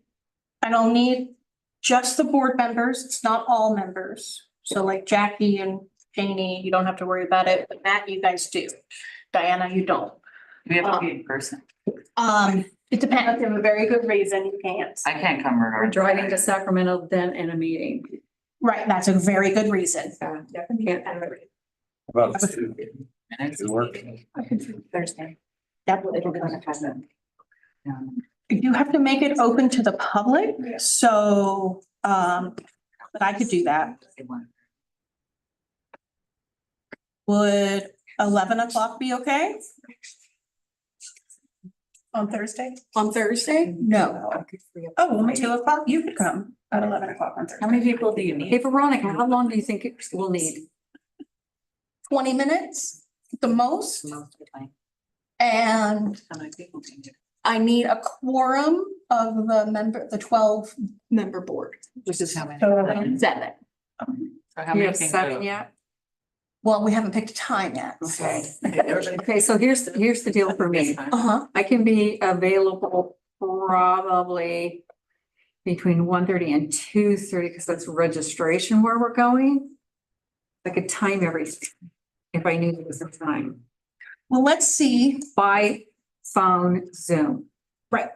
I don't need just the board members. It's not all members. So like Jackie and Janie, you don't have to worry about it, but Matt, you guys do. Diana, you don't. We have to be in person. It depends. If you have a very good reason, you can't. I can't come We're regardless. driving to Sacramento then in a meeting. Right, that's a very good reason. Can't do it. About Minutes. it work. I can do Thursday. Definitely. You have to make it open to the public, so, but I could do that. Would 11 o'clock be okay? On Thursday? On Thursday? No. Oh, only 2 o'clock? You could come at 11 o'clock on Thursday. How many people do you need? Hey, Veronica, how long do you think it will need? 20 minutes, the most, Most of the time. and How many people do you need? I need a quorum of the 12 member board. Which is how many? 7. So how You many have can 7 go? yet? Well, we haven't picked a time yet. Okay, so here's the deal for me. Uh-huh. I can be available probably between 1:30 and 2:30 because that's registration where we're going. I could time everything if I knew there was a time. Well, let's see. By phone, Zoom. Right.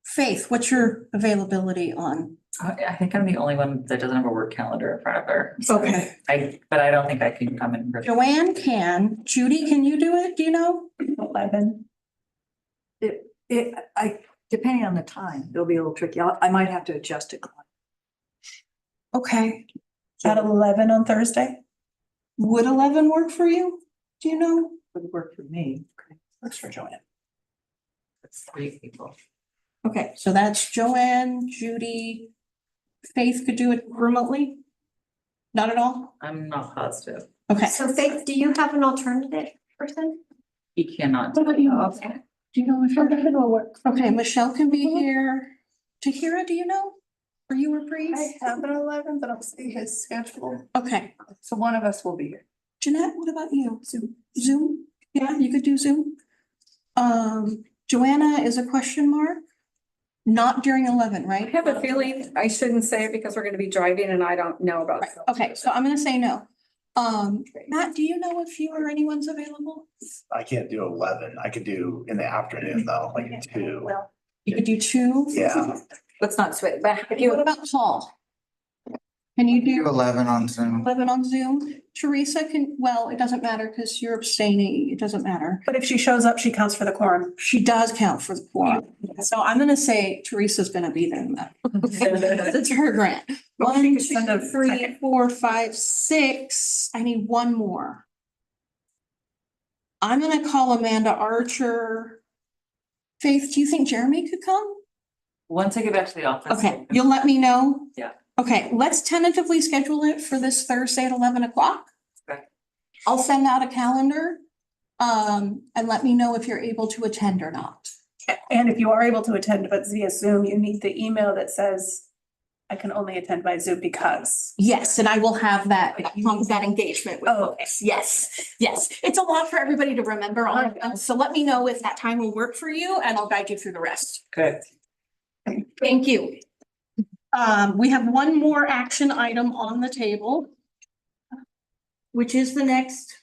Faith, what's your availability on? I think I'm the only one that doesn't have a work calendar in front of her. So Okay. but I don't think I can come in person. Joanne can. Judy, can you do it? Do you know? 11. Depending on the time, it'll be a little tricky. I might have to adjust it. Okay. At 11 on Thursday? Would 11 work for you? Do you know? Would work for me. Works for Joanne. It's 3 people. Okay, so that's Joanne, Judy. Faith could do it remotely? Not at all? I'm not positive. Okay. So Faith, do you have an alternative person? He cannot. What about you? Okay. Do you know if your husband will work? Okay, Michelle can be here. Tahira, do you know? Or you were Bree? I have an 11, but I'll see his schedule. Okay. So one of us will be here. Jeanette, what about you? Zoom? Yeah, you could do Zoom. Joanna is a question mark. Not during 11, I right? have a feeling I shouldn't say it because we're gonna be driving and I don't know about. Right, okay, so I'm gonna say no. Matt, do you know if you or anyone's available? I can't do 11. I could do in the afternoon though, like 2. Well, you could do 2? Yeah. Let's not switch, but if What you, about Paul? Can you Do do 11 on Zoom. 11 on Zoom? Teresa can, well, it doesn't matter because you're abstaining. It doesn't matter. But if she shows up, she counts for the quorum. She does count for the quorum. So I'm gonna say Teresa's gonna be there. It's her grant. 1, 2, 3, 4, 5, 6. I need one more. I'm gonna call Amanda Archer. Faith, do you think Jeremy could come? Once I get back to the office. Okay, you'll let me know? Yeah. Okay, let's tentatively schedule it for this Thursday at 11 o'clock. Okay. I'll send out a calendar. And let me know if you're able to attend or not. And if you are able to attend but via Zoom, you need the email that says, I can only attend by Zoom because. Yes, and I will have that engagement with folks. Yes, yes. It's a lot for everybody to remember on, so let me know if that time will work for you and I'll guide you through the rest. Good. Thank you. We have one more action item on the table, which is the next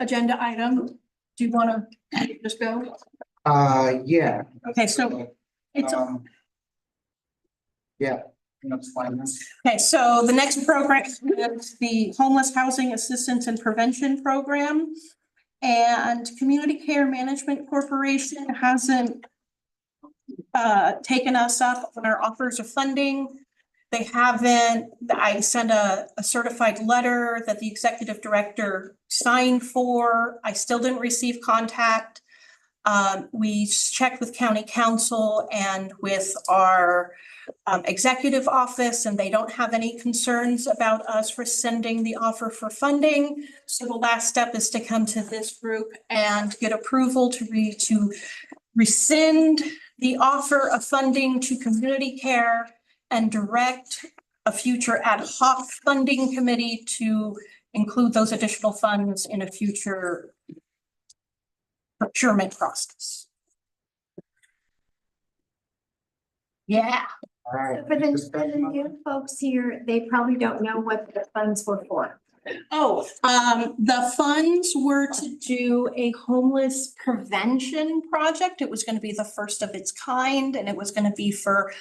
agenda item. Do you want to just go? Yeah. Okay, so it's, Yeah. That's fine. okay, so the next program is the Homeless Housing Assistance and Prevention Program. And Community Care Management Corporation hasn't taken us up on our offers of funding. They haven't, I sent a certified letter that the executive director signed for. I still didn't receive contact. We checked with county council and with our executive office, and they don't have any concerns about us rescinding the offer for funding. So the last step is to come to this group and get approval to rescind the offer of funding to community care and direct a future ad hoc funding committee to include those additional funds in a future procurement process. Yeah. All right. For the new folks here, they probably don't know what the funds were for. The funds were to do a homeless prevention project. It was going to be the first of its kind, and it was going to be for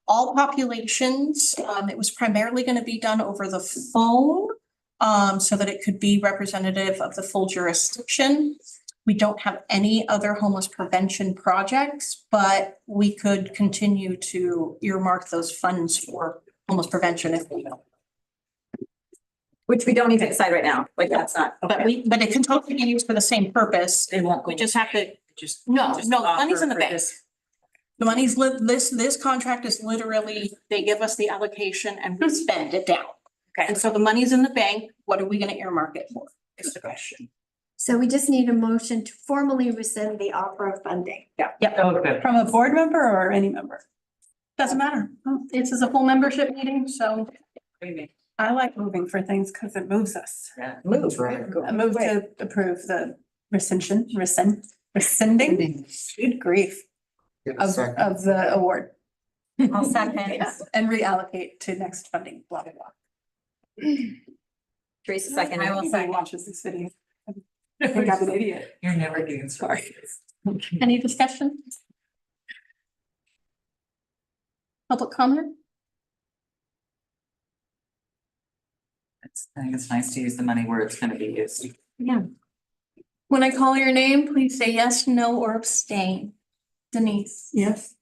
all populations. It was primarily going to be done over the phone, so that it could be representative of the full jurisdiction. We don't have any other homeless prevention projects, but we could continue to earmark those funds for homeless prevention if we know. Which we don't need to decide right now, like that's not. But it can totally be used for the same purpose. They won't go. We just have to, Just. no, just the money's in the offer bank. this. The money's this contract is literally, they give us the allocation and we spend it down. Okay. And so the money's in the bank. What are we gonna earmark it for? Is the question. So we just need a motion to formally rescind the offer of funding. Okay. From a board member or any member? Doesn't matter. This is a full membership meeting, so I like moving for things because it moves us. Yeah. Move, right? I move to approve the rescinding, good grief, Give a of second. the award. I'll second. And reallocate to next funding, blah, blah, blah. Teresa second. I will say, watches this video. I think I'm an idiot. You're never getting started. any discussion? Public comment? I think it's nice to use the money where it's gonna be used. Yeah. When I call your name, please say yes, no, or abstain. Denise. Yes.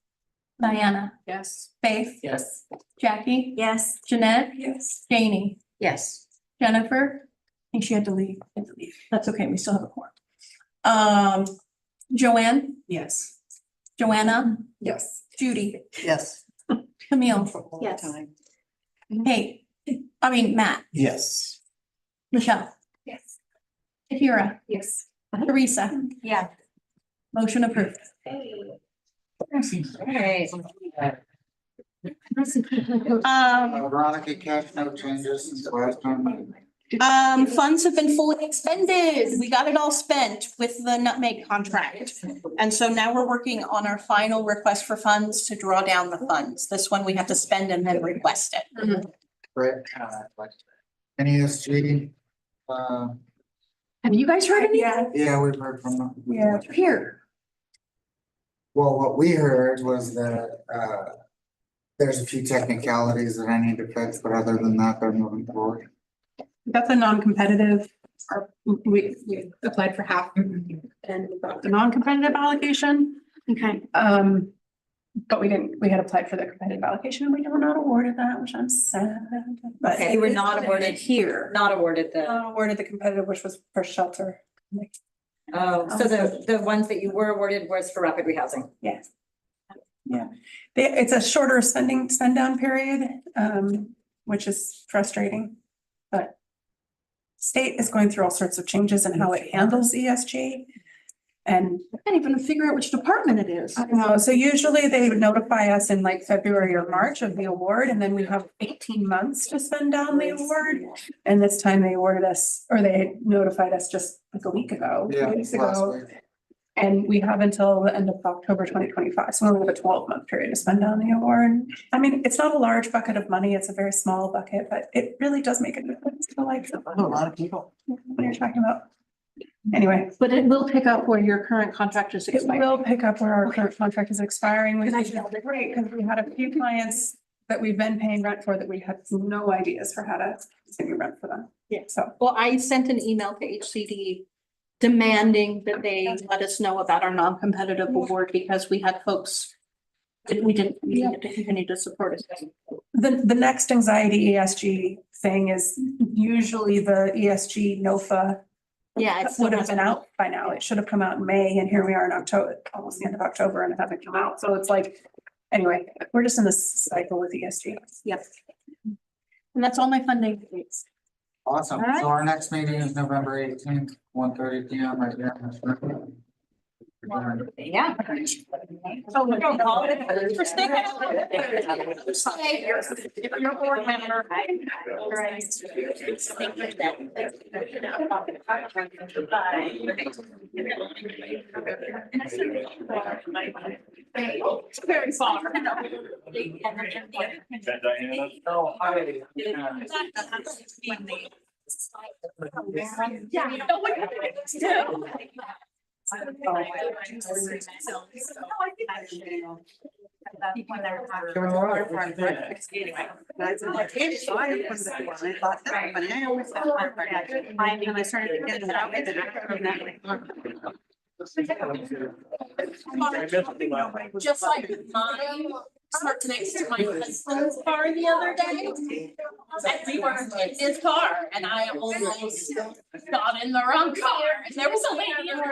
Diana. Yes. Faith. Yes. Jackie. Yes. Jeanette. Yes. Janie. Yes. Jennifer. I think she had to leave. That's okay. We still have a quorum. Joanne. Yes. Joanna. Yes. Judy. Yes. Camille. Yes. Kate. I mean, Matt. Yes. Michelle. Yes. Tahira. Yes. Teresa. Yeah. Motion approved. Alright. Veronica, cash no changes since last time. Funds have been fully expended. We got it all spent with the nutmeg contract. And so now we're working on our final request for funds to draw down the funds. This one we have to spend and then request it. Right. NESG, Have you guys heard any? yeah, we've heard from them. Yeah. Here. Well, what we heard was that, there's a few technicalities that I need to fix, but other than that, they're moving forward. Got the non-competitive, we applied for half and we got the non-competitive allocation. Okay. But we had applied for the competitive allocation and we were not awarded that, which I'm sad. But Okay, you were not awarded here, Not awarded the, not awarded the competitive, which was for shelter. oh, so the ones that you were awarded was for rapid rehousing. Yes. Yeah, it's a shorter spend down period, which is frustrating, but state is going through all sorts of changes in how it handles ESG. And I can't even figure out which department it is. I know, so usually they would notify us in like February or March of the award, and then we have 18 months to spend down the award. And this time they awarded us, or they notified us just like a week ago, 2 Yeah, weeks last ago. week. And we have until the end of October 2025, so we only have a 12-month period to spend down the award. I mean, it's not a large bucket of money, it's a very small bucket, but it really does make a difference to like A lot of people. what you're talking about. Anyway, But it will pick up where your current contract is it expired. will pick up where our current contract is expiring, which is great, because we had a few clients that we've been paying rent for that we had no ideas for how to continue rent for them. Yeah. So, Well, I sent an email to HCD demanding that they let us know about our non-competitive award because we had folks that we didn't need to continue to support us. the next anxiety ESG thing is usually the ESG NOFA Yeah, it's would have been out by now. It should have come out in May and here we are in October, almost the end of October and it hasn't come out. So it's like, anyway, we're just in this cycle with ESG. Yep. And that's all my funding. Awesome. All right. So our next meeting is November 18th, 1:30 PM right here. in this room. Yeah. So we're going to call it for sticking. If you're a board member. Very far. Yeah, you know what to do. Just like mine, parked next to my husband's car the other day. And we were in his car and I almost got in the wrong car and there was a lady in her